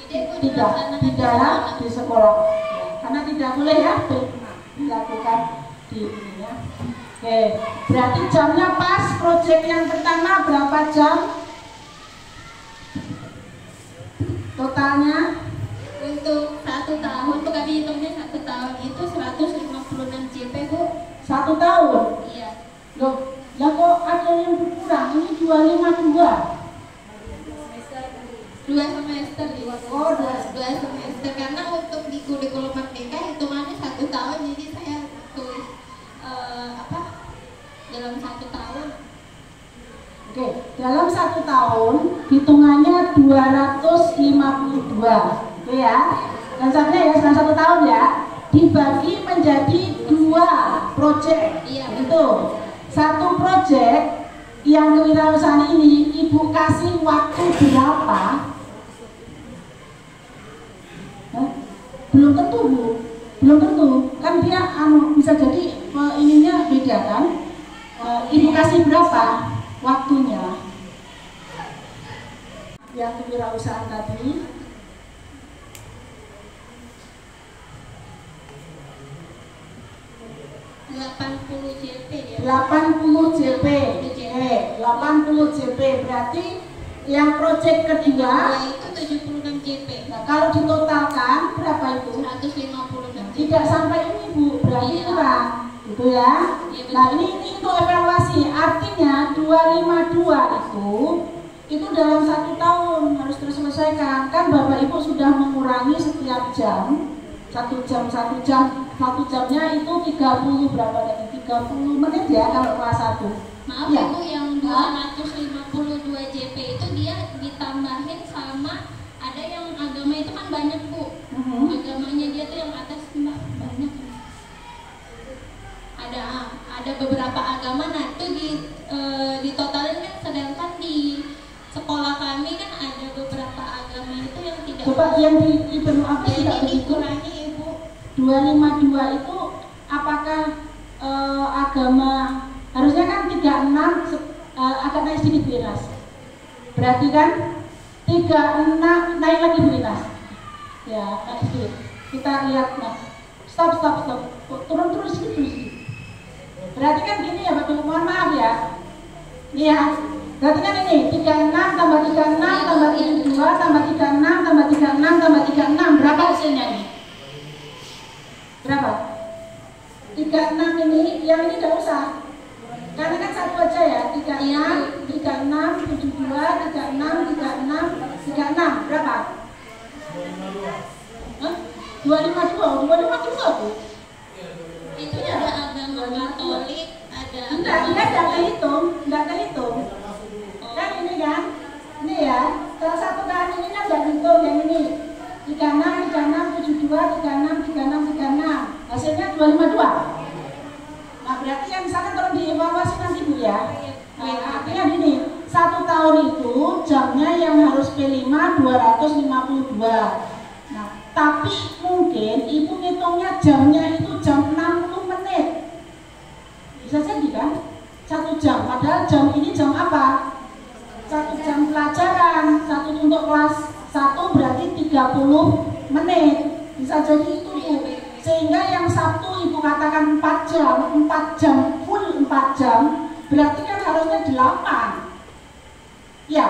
Tidak di sekolah. Ya, karena tidak boleh ya dilakukan di ini ya. Oke, berarti jamnya pas. Proyek yang pertama berapa jam? Totalnya? Untuk 1 tahun, untuk kami hitungnya 1 tahun itu 156 JP Bu. 1 tahun? Iya. Loh, lah kok ada yang berkurang? Ini 2 252. 2 semester di Oh, 2 semester karena untuk di kurikulum merdeka hitungannya 1 tahun, jadi saya tulis dalam 1 tahun. Oke, dalam 1 tahun hitungannya 252. Oke ya. Konsepnya ya dalam 1 tahun ya. Dibagi menjadi 2 proyek. Iya. Itu. 1 proyek yang kewirausahaan ini Ibu kasih waktu berapa? Belum tentu Bu, belum tentu. Kan dia bisa jadi ininya beda kan. Ibu kasih berapa waktunya? Yang kewirausahaan tadi 80 JP ya. 80 JP. 80 JP berarti yang proyek kedua itu 76 JP. Nah, kalau ditotalkan berapa itu? 156 JP. Tidak sampai ini Bu, berarti Iya. kurang. Gitu ya. Iya, Nah, ini untuk evaluasi. Artinya 252 itu dalam 1 tahun harus terselesaikan. Kan Bapak Ibu sudah mengurangi setiap jam 1 jamnya itu 30 berapa tadi? 30 menit ya kalau kelas 1. Maaf Ya. Ibu, yang 252 JP itu dia ditambahin sama ada yang agama itu kan banyak Bu. Agamanya dia tuh yang atas Mbak banyak. Ada beberapa agama, nah itu ditotalin kan, sedangkan di sekolah kami kan ada beberapa agama itu yang tidak. Coba yang di Ibnu Abbas Jadi tidak begitu. dikurangi Ibu. 252 itu apakah agama harusnya kan 36 agak naik sedikit Bu Inas. Berarti kan 36 naik lagi Bu Inas. Ya, naik sedikit. Kita lihat nah. Stop. Turun sedikit. Berarti kan gini ya Bapak Ibu, mohon maaf ya. Iya. Berarti kan ini 36 tambah 36 tambah 72 tambah 36 tambah 36 tambah 36 berapa hasilnya nih? Berapa? 36 ini, yang ini tidak usah. Karena kan satu aja ya, 36, 36, 72, 36, berapa? 252 Bu. Itu ada agama Katolik, ada Enggak kehitung. Kan ini kan, ini ya, salah satu kan ini kan enggak hitung yang ini. 36, 72, 36. Hasilnya 252. Nah, berarti yang misalkan kalau dievaluasi nanti Bu ya. Nah, artinya gini, 1 tahun itu jamnya yang harus P5 252. Nah, tapi mungkin Ibu ngitungnya jamnya itu jam 60 menit. Bisa jadi kan? 1 jam, padahal jam ini jam apa? 1 jam pelajaran, 1 untuk kelas 1 berarti 30 menit. Bisa jadi itu Bu. Sehingga yang Sabtu Ibu katakan 4 jam full 4 jam, berarti kan harusnya 8. Ya.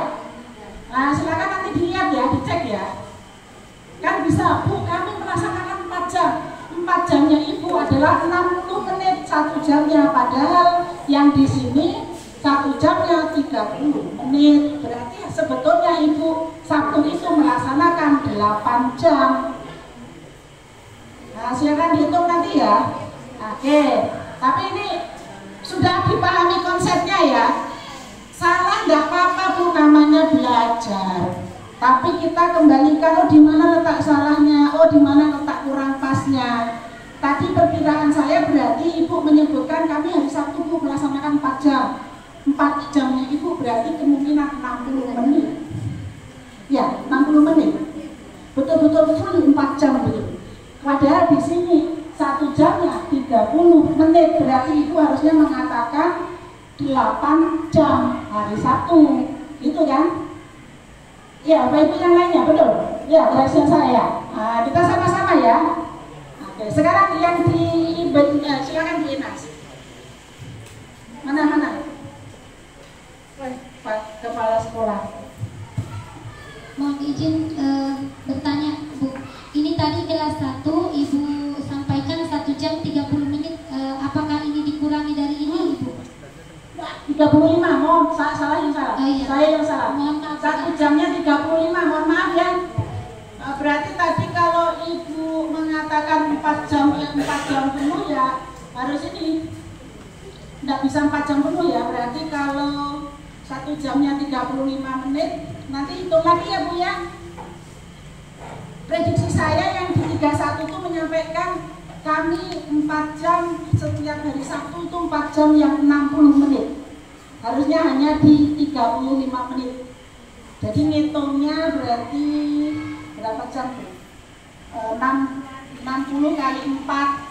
Nah, silakan nanti dilihat ya, dicek ya. Kan bisa, Bu, kami melaksanakan 4 jam. 4 jamnya Ibu adalah 60 menit 1 jamnya, padahal yang di sini 1 jamnya 30 menit. Berarti sebetulnya Ibu Sabtu itu melaksanakan 8 jam. Nah, silakan dihitung nanti ya. Oke, tapi ini sudah dipahami konsepnya ya. Salah nggak apa-apa Bu, namanya belajar. Tapi kita kembalikan, oh di mana letak salahnya, oh di mana letak kurang pasnya. Tadi perkiraan saya berarti Ibu menyebutkan kami hari Sabtu Bu melaksanakan 4 jam. 4 jamnya Ibu berarti kemungkinan 60 menit. Ya, 60 menit. Betul-betul full 4 jam begitu. Padahal di sini 1 jamnya 30 menit, berarti Ibu harusnya mengatakan 8 jam hari Sabtu, gitu kan? Ya, Bapak Ibu yang lainnya, betul? Ya, berhasil saya. Nah, kita sama-sama ya. Oke, sekarang yang silakan di Inas. Mana? Pak Kepala Sekolah. Mohon izin bertanya Bu. Ini tadi kelas 1 Ibu sampaikan 1 jam 30 menit. Apakah ini dikurangi dari ini Ibu? 35, mohon salah yang salah. iya. Saya yang salah. Mohon maaf. 1 jamnya 35, mohon maaf ya. Berarti tadi kalau Ibu mengatakan 4 jam penuh ya harus ini. Tidak bisa 4 jam penuh ya. Berarti kalau 1 jamnya 35 menit, nanti hitung lagi ya Bu ya. Prediksi saya yang di 31 itu menyampaikan kami 4 jam setiap hari Sabtu itu 4 jam yang 60 menit. Harusnya hanya di 35 menit. Jadi ngitungnya berarti berapa jam? 60 kali 4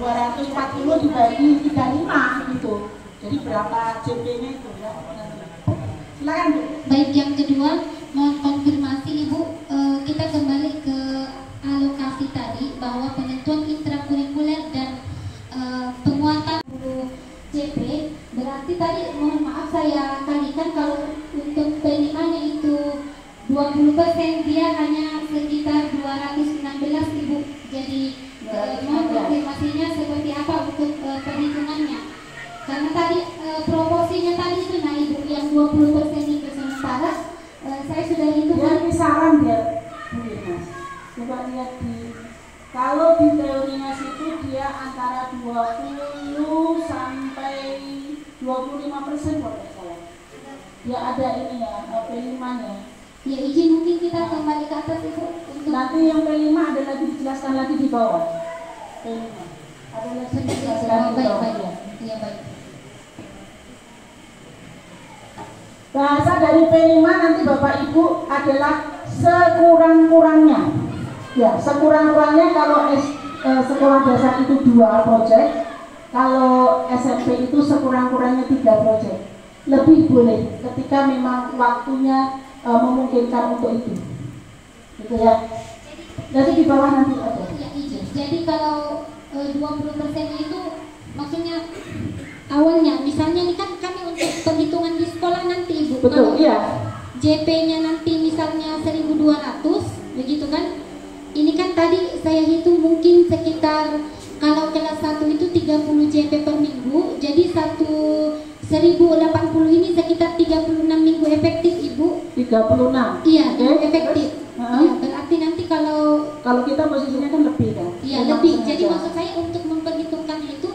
240 dibagi 35 gitu. Jadi berapa JP-nya itu ya? Silakan Bu. Baik, yang kedua mohon konfirmasi Ibu, kita kembali ke alokasi tadi bahwa penentuan intrakurikuler dan penguatan JP berarti tadi mohon maaf saya kalikan kalau untuk P5-nya itu 20% dia hanya sekitar 216 Ibu. Jadi mohon konfirmasinya seperti apa untuk perhitungannya. Karena tadi proporsinya tadi itu nah Ibu yang 20% itu sementara saya sudah hitung Ya kisaran dia Bu Mas. Coba lihat kalau di teorinya situ dia antara 20 sampai 25% kalau tidak salah. Dia ada ini ya, P5-nya. Ya izin mungkin kita kembali ke atas Ibu untuk Nanti yang P5 ada lagi dijelaskan lagi di bawah. P5 ada lagi dijelaskan di bawah. baik. Ya. Iya baik. Bahasa dari P5 nanti Bapak Ibu adalah sekurang-kurangnya. Ya, sekurang-kurangnya kalau sekolah dasar itu 2 proyek, kalau SMP itu sekurang-kurangnya 3 proyek. Lebih boleh ketika memang waktunya memungkinkan untuk itu. Gitu ya. Jadi di bawah nanti ada. Ya izin. Jadi kalau 20% itu maksudnya awalnya misalnya ini kan kami untuk perhitungan di sekolah nanti Ibu. Betul, Kalau iya. JP-nya nanti misalnya 1.200 begitu kan. Ini kan tadi saya hitung mungkin sekitar kalau kelas 1 itu 30 JP per minggu. Jadi 1080 ini sekitar 36 minggu efektif Ibu. 36. Iya, Oke. efektif. Iya, berarti nanti kalau kita posisinya kan lebih kan? iya Memang lebih. sengaja. Jadi maksud saya untuk memperhitungkan itu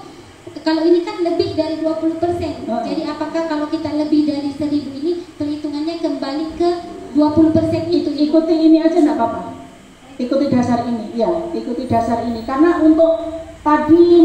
kalau ini kan lebih dari 20%. Jadi apakah kalau kita lebih dari 1000 ini perhitungannya kembali ke 20% itu? Ikuti ini aja enggak apa-apa. Ikuti dasar ini, ya, ikuti dasar ini. Karena untuk tadi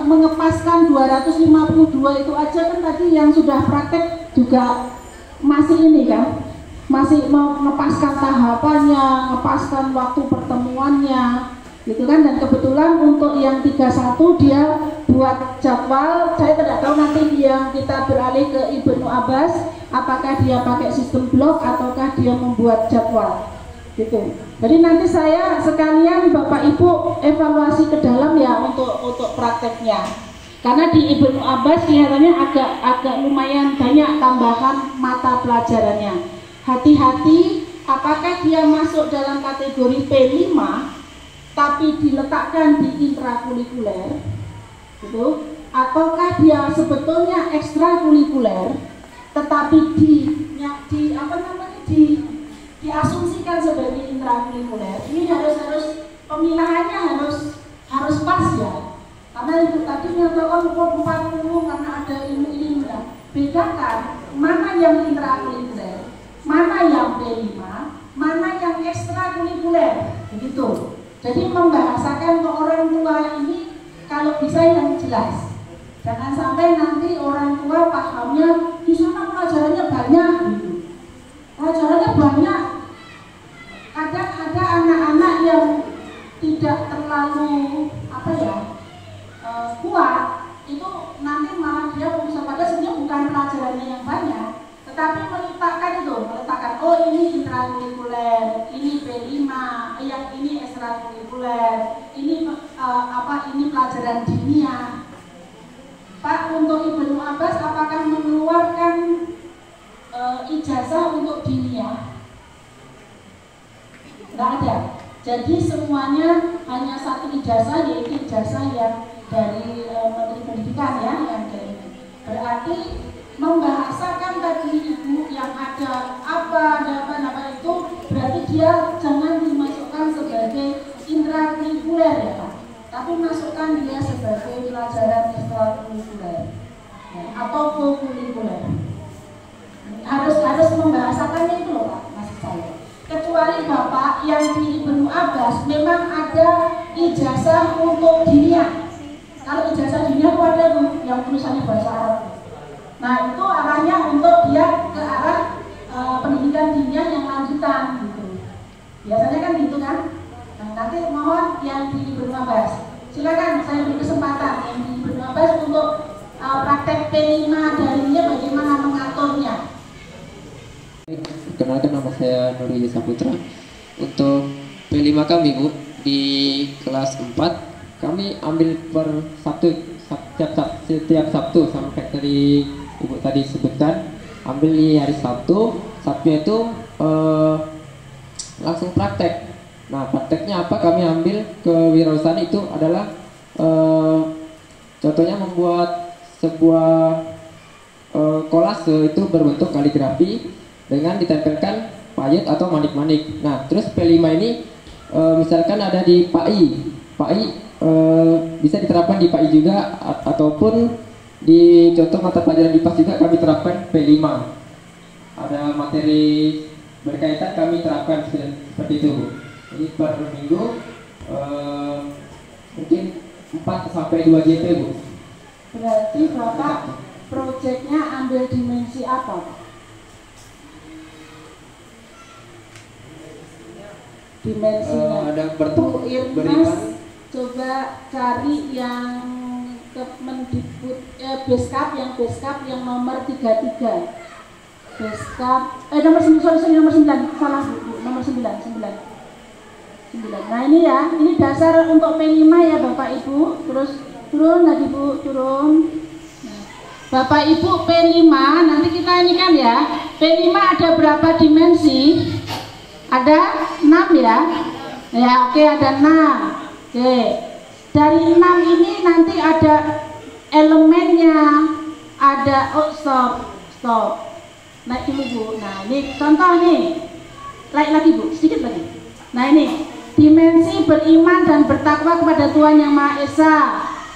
mengepaskan 252 itu aja kan tadi yang sudah praktek juga masih ini kan, masih mau ngepaskan tahapannya, ngepaskan waktu pertemuannya, gitu kan. Dan kebetulan untuk yang 31 dia buat jadwal. Saya tidak tahu nanti yang kita beralih ke Ibnu Abbas, apakah dia pakai sistem blok ataukah dia membuat jadwal, gitu. Jadi nanti saya sekalian Bapak Ibu evaluasi ke dalam ya untuk prakteknya. Karena di Ibnu Abbas kelihatannya agak lumayan banyak tambahan mata pelajarannya. Hati-hati apakah dia masuk dalam kategori P5 tapi diletakkan di intrakurikuler gitu, ataukah dia sebetulnya ekstrakurikuler tetapi diasumsikan sebagai intrakurikuler. Ini harus pemilahannya harus pas ya. Karena itu tadi nyatakan 40 karena ada ini ya. Bedakan mana yang intrakurikuler, mana yang P5, mana yang ekstrakurikuler, begitu. Jadi membahasakan ke orang tua ini kalau bisa yang jelas. Jangan sampai nanti orang tua pahamnya di sana pelajarannya banyak gitu. Pelajarannya banyak. Kadang ada anak-anak yang tidak terlalu kuat, itu nanti malah dia bisa pada sebenarnya bukan pelajarannya yang banyak, tetapi meletakkan oh ini intrakurikuler, ini P5, yang ini ekstrakurikuler, ini ini pelajaran dinia. Pak, untuk Ibnu Abbas apakah mengeluarkan ijazah untuk dinia? Tidak ada. Jadi semuanya hanya satu ijazah, yaitu ijazah yang dari Menteri Pendidikan ya, yang dari berarti membahasakan tadi Ibu yang tadi Bapak yang di Ibnu Abbas memang ada ijazah untuk dinia. Kalau ijazah dinia itu ada yang tulisannya bahasa Arab. Nah itu arahnya untuk dia ke arah pendidikan dinia yang lanjutan gitu. Biasanya kan gitu kan. Nah, nanti mohon yang di Ibnu Abbas. Silakan saya beri kesempatan yang di Ibnu Abbas untuk praktek P5 darinya bagaimana mengaturnya. Kenalkan, nama saya Nuri Saputra. Untuk P5 kami Bu, di kelas 4 kami ambil per Sabtu, setiap Sabtu sampai tadi Ibu tadi sebutkan, ambil di hari Sabtu. Sabtunya itu langsung praktek. Nah prakteknya apa? Kami ambil kewirausahaan itu adalah contohnya membuat sebuah kolase itu berbentuk kaligrafi dengan ditempelkan payet atau manik-manik. Nah, terus P5 ini misalkan ada di PAI bisa diterapkan di PAI juga ataupun di contoh mata pelajaran IPAS juga kami terapkan P5. Ada materi berkaitan kami terapkan seperti itu, Bu. Jadi per minggu mungkin 4 sampai 2 JP, Bu. Berarti Bapak proyeknya ambil dimensi apa? Dimensinya ada Bu beriman. Irmas coba cari yang ke Mendikbud Beskap yang nomor 33. Beskap nomor 9 salah Bu, nomor 9. Nah ini ya, ini dasar untuk P5 ya Bapak Ibu. Terus turun lagi Bu, turun. Nah, Bapak Ibu P5 nanti kita ini kan ya, P5 ada berapa dimensi? Ada 6 ya. Ya oke, ada 6. Oke. Dari 6 ini nanti ada elemennya, ada stop. Naik dulu Bu. Nah, ini contoh nih. Naik lagi Bu, sedikit lagi. Nah, ini dimensi beriman dan bertakwa kepada Tuhan Yang Maha Esa.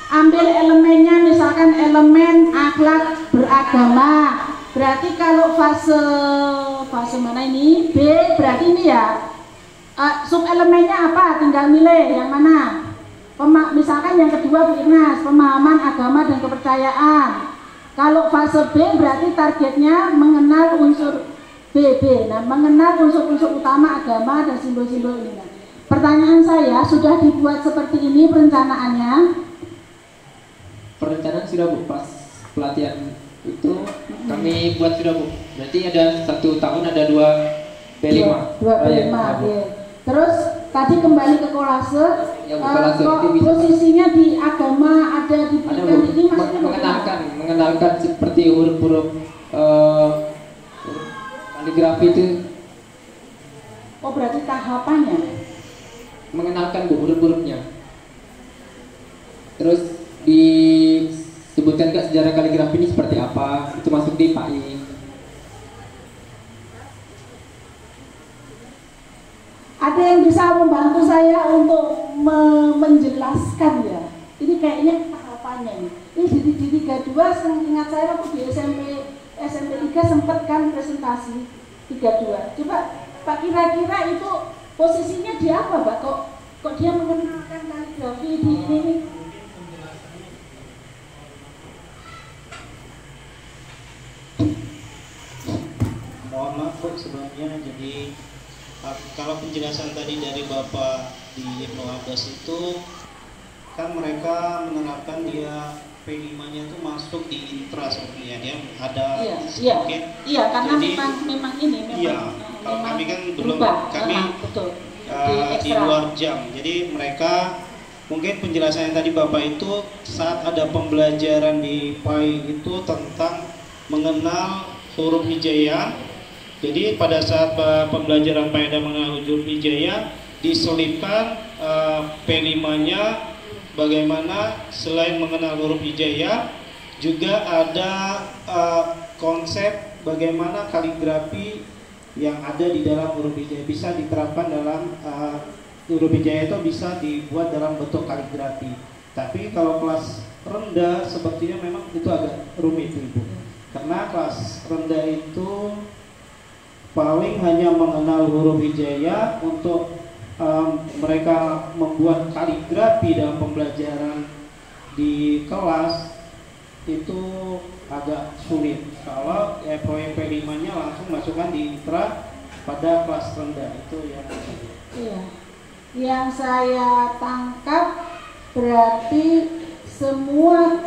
Ambil elemennya, misalkan elemen akhlak beragama. Berarti kalau fase mana ini? B, berarti ini ya. Sub elemennya apa? Tinggal milih yang mana. Misalkan yang kedua Bu Irnas, pemahaman agama dan kepercayaan. Kalau fase B berarti targetnya mengenal unsur BB. Nah, mengenal unsur-unsur utama agama dan simbol-simbol ini. Nah, pertanyaan saya, sudah dibuat seperti ini perencanaannya? Perencanaan sudah Bu, pas pelatihan itu kami buat sudah Bu. Berarti ada 1 tahun ada 2 P5. 2 P5. Ya. Terus tadi kembali ke kolase. Ya, kolase posisinya di agama ada di pendidikan ini maksudnya mengenalkan seperti huruf-huruf kaligrafi itu. Oh berarti tahapannya mengenalkan Bu huruf-hurufnya. Terus disebutkan nggak sejarah kaligrafi ini seperti apa? Itu masuk di PAI. Ada yang bisa membantu saya untuk menjelaskan ya? Ini kayaknya tahapannya ini di 32, ingat saya waktu di SMP 3 sempat kan presentasi 32. Coba Pak kira-kira itu posisinya di apa Pak? Kok dia mengenalkan kaligrafi di ini? Mohon maaf Bu sebelumnya, jadi kalau penjelasan tadi dari Bapak di Ibnu Abbas itu kan mereka menerapkan dia P5-nya itu masuk di intra sebenarnya, dia ada sedikit. Iya, karena jadi, memang ini kalau kami kan belum berubah. Kami betul. Di luar jam. Jadi mereka mungkin penjelasan yang tadi Bapak itu saat ada pembelajaran di PAI itu tentang mengenal huruf hijaiyah. Jadi pada saat pembelajaran PAI dan mengenal huruf hijaiyah diselipkan P5-nya bagaimana selain mengenal huruf hijaiyah juga ada konsep bagaimana kaligrafi yang ada di dalam huruf hijaiyah bisa diterapkan dalam huruf hijaiyah itu bisa dibuat dalam bentuk kaligrafi. Tapi kalau kelas rendah sepertinya memang itu agak rumit Ibu. Karena kelas rendah itu paling hanya mengenal huruf hijaiyah. Untuk mereka membuat kaligrafi dalam pembelajaran di kelas itu agak sulit. Kalau proyek P5-nya langsung masukkan di intra pada kelas rendah itu ya. Iya. Yang saya tangkap berarti semua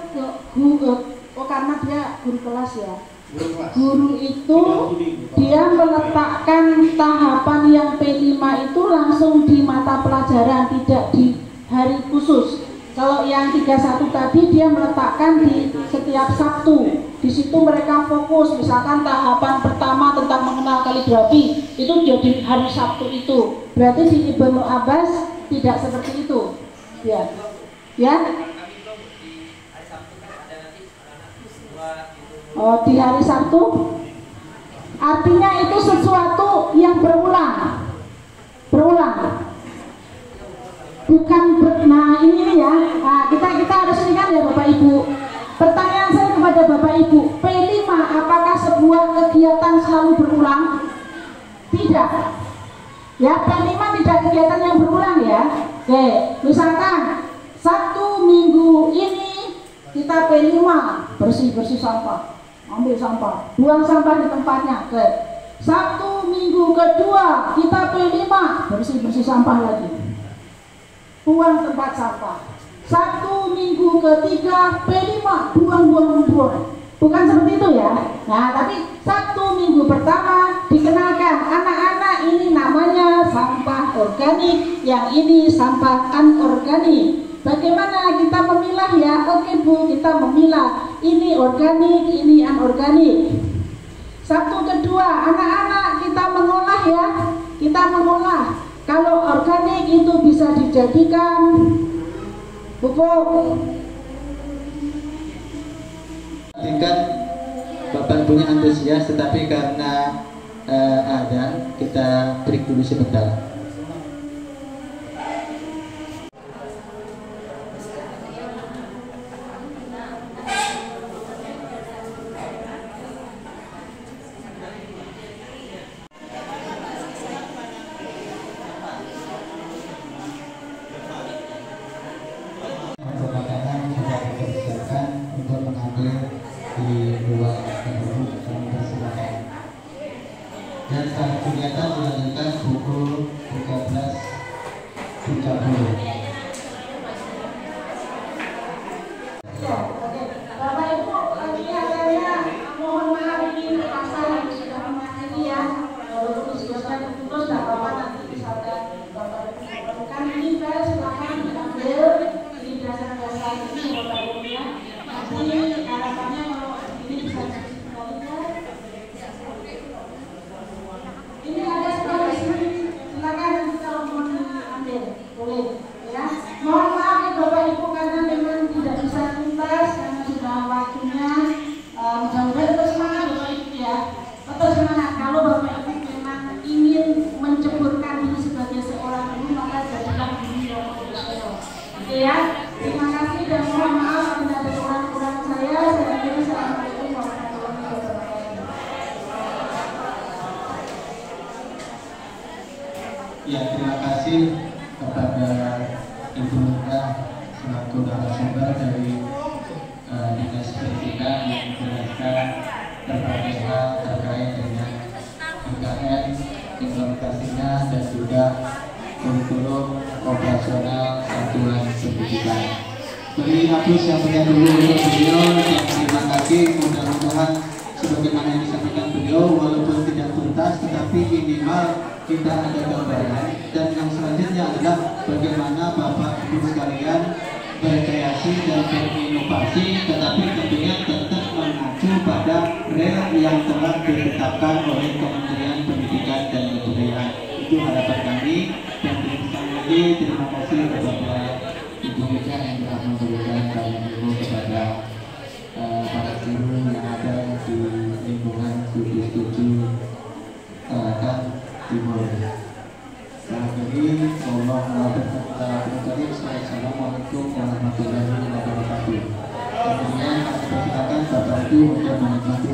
karena dia guru kelas ya. Guru itu dia meletakkan tahapan yang P5 itu langsung di mata pelajaran, tidak di hari khusus. Kalau yang 31 tadi dia meletakkan di setiap Sabtu. Di situ mereka fokus, misalkan tahapan pertama tentang mengenal kaligrafi itu jadi hari Sabtu itu. Berarti di Ibnu Abbas tidak seperti itu. Ya. Ya. Oh, di hari Sabtu artinya itu sesuatu yang berulang bukan nah ini ya. Nah, kita harus ingat ya Bapak Ibu. Pertanyaan saya kepada Bapak Ibu, P5 apakah sebuah kegiatan selalu berulang? Tidak ya, P5 tidak kegiatan yang berulang ya. Oke, misalkan Sabtu minggu ini kita P5 bersih sampah, ambil sampah, buang sampah di tempatnya. Oke. Sabtu minggu kedua kita P5 bersih sampah lagi, buang tempat sampah. Sabtu minggu ketiga P5 buang. Bukan seperti itu ya. Nah, tapi Sabtu minggu pertama dikenalkan anak-anak ini namanya sampah organik, yang ini sampah anorganik. Bagaimana kita memilah ya? Oke Bu, kita memilah. Ini organik, ini anorganik. Sabtu kedua, anak-anak kita mengolah ya. Kita mengolah. Kalau organik itu bisa dijadikan pupuk. Tingkat Bapak punya antusias, tetapi karena ada kita break dulu sebentar. Dan saat kegiatan dilanjutkan pukul 13.30. Bapak Ibu, kelihatannya mohon maaf ini terpaksa yang sudah memahami ya. Walaupun sudah terputus, tidak apa-apa, nanti misalkan Bapak Ibu bukan ini saya silakan diambil di dasar-dasar ini Bapak Ibu ya. Nanti harapannya kalau ini bisa dikembalikan. Ini ada sebuah di sini, silakan kalau mau diambil, boleh ya. Mohon maaf ya Bapak Ibu karena memang tidak bisa tuntas karena sudah waktunya. Mudah-mudahan terus semangat Bapak Ibu ya. Terus semangat. Kalau Bapak Ibu memang ingin menceburkan diri sebagai seorang guru, maka jadilah guru yang profesional. Oke ya. Terima kasih dan mohon maaf bila ada kurang-kurang saya. Saya kira assalamualaikum warahmatullahi wabarakatuh. Ya, terima kasih kepada Ibu Nura selaku narasumber dari Dinas Pendidikan yang menjelaskan berbagai hal terkait dengan IKN, implementasinya dan juga kurikulum operasional satuan pendidikan. Beri hapus yang punya dulu untuk beliau dan terima kasih. Mudah-mudahan sebagaimana yang disampaikan beliau walaupun tidak tuntas tetapi minimal kita ada gambaran. Dan yang selanjutnya adalah bagaimana Bapak Ibu sekalian berkreasi dan berinovasi, tetapi tentunya tetap mengacu pada rel yang telah ditetapkan oleh Kementerian Pendidikan dan Kebudayaan. Itu harapan kami. Dan sekali lagi terima kasih kepada Ibu Mega yang telah memberikan banyak ilmu kepada para guru yang ada di lingkungan 77 Timur. Assalamualaikum warahmatullahi wabarakatuh. Kemudian kami persilakan Bapak Ibu untuk menikmati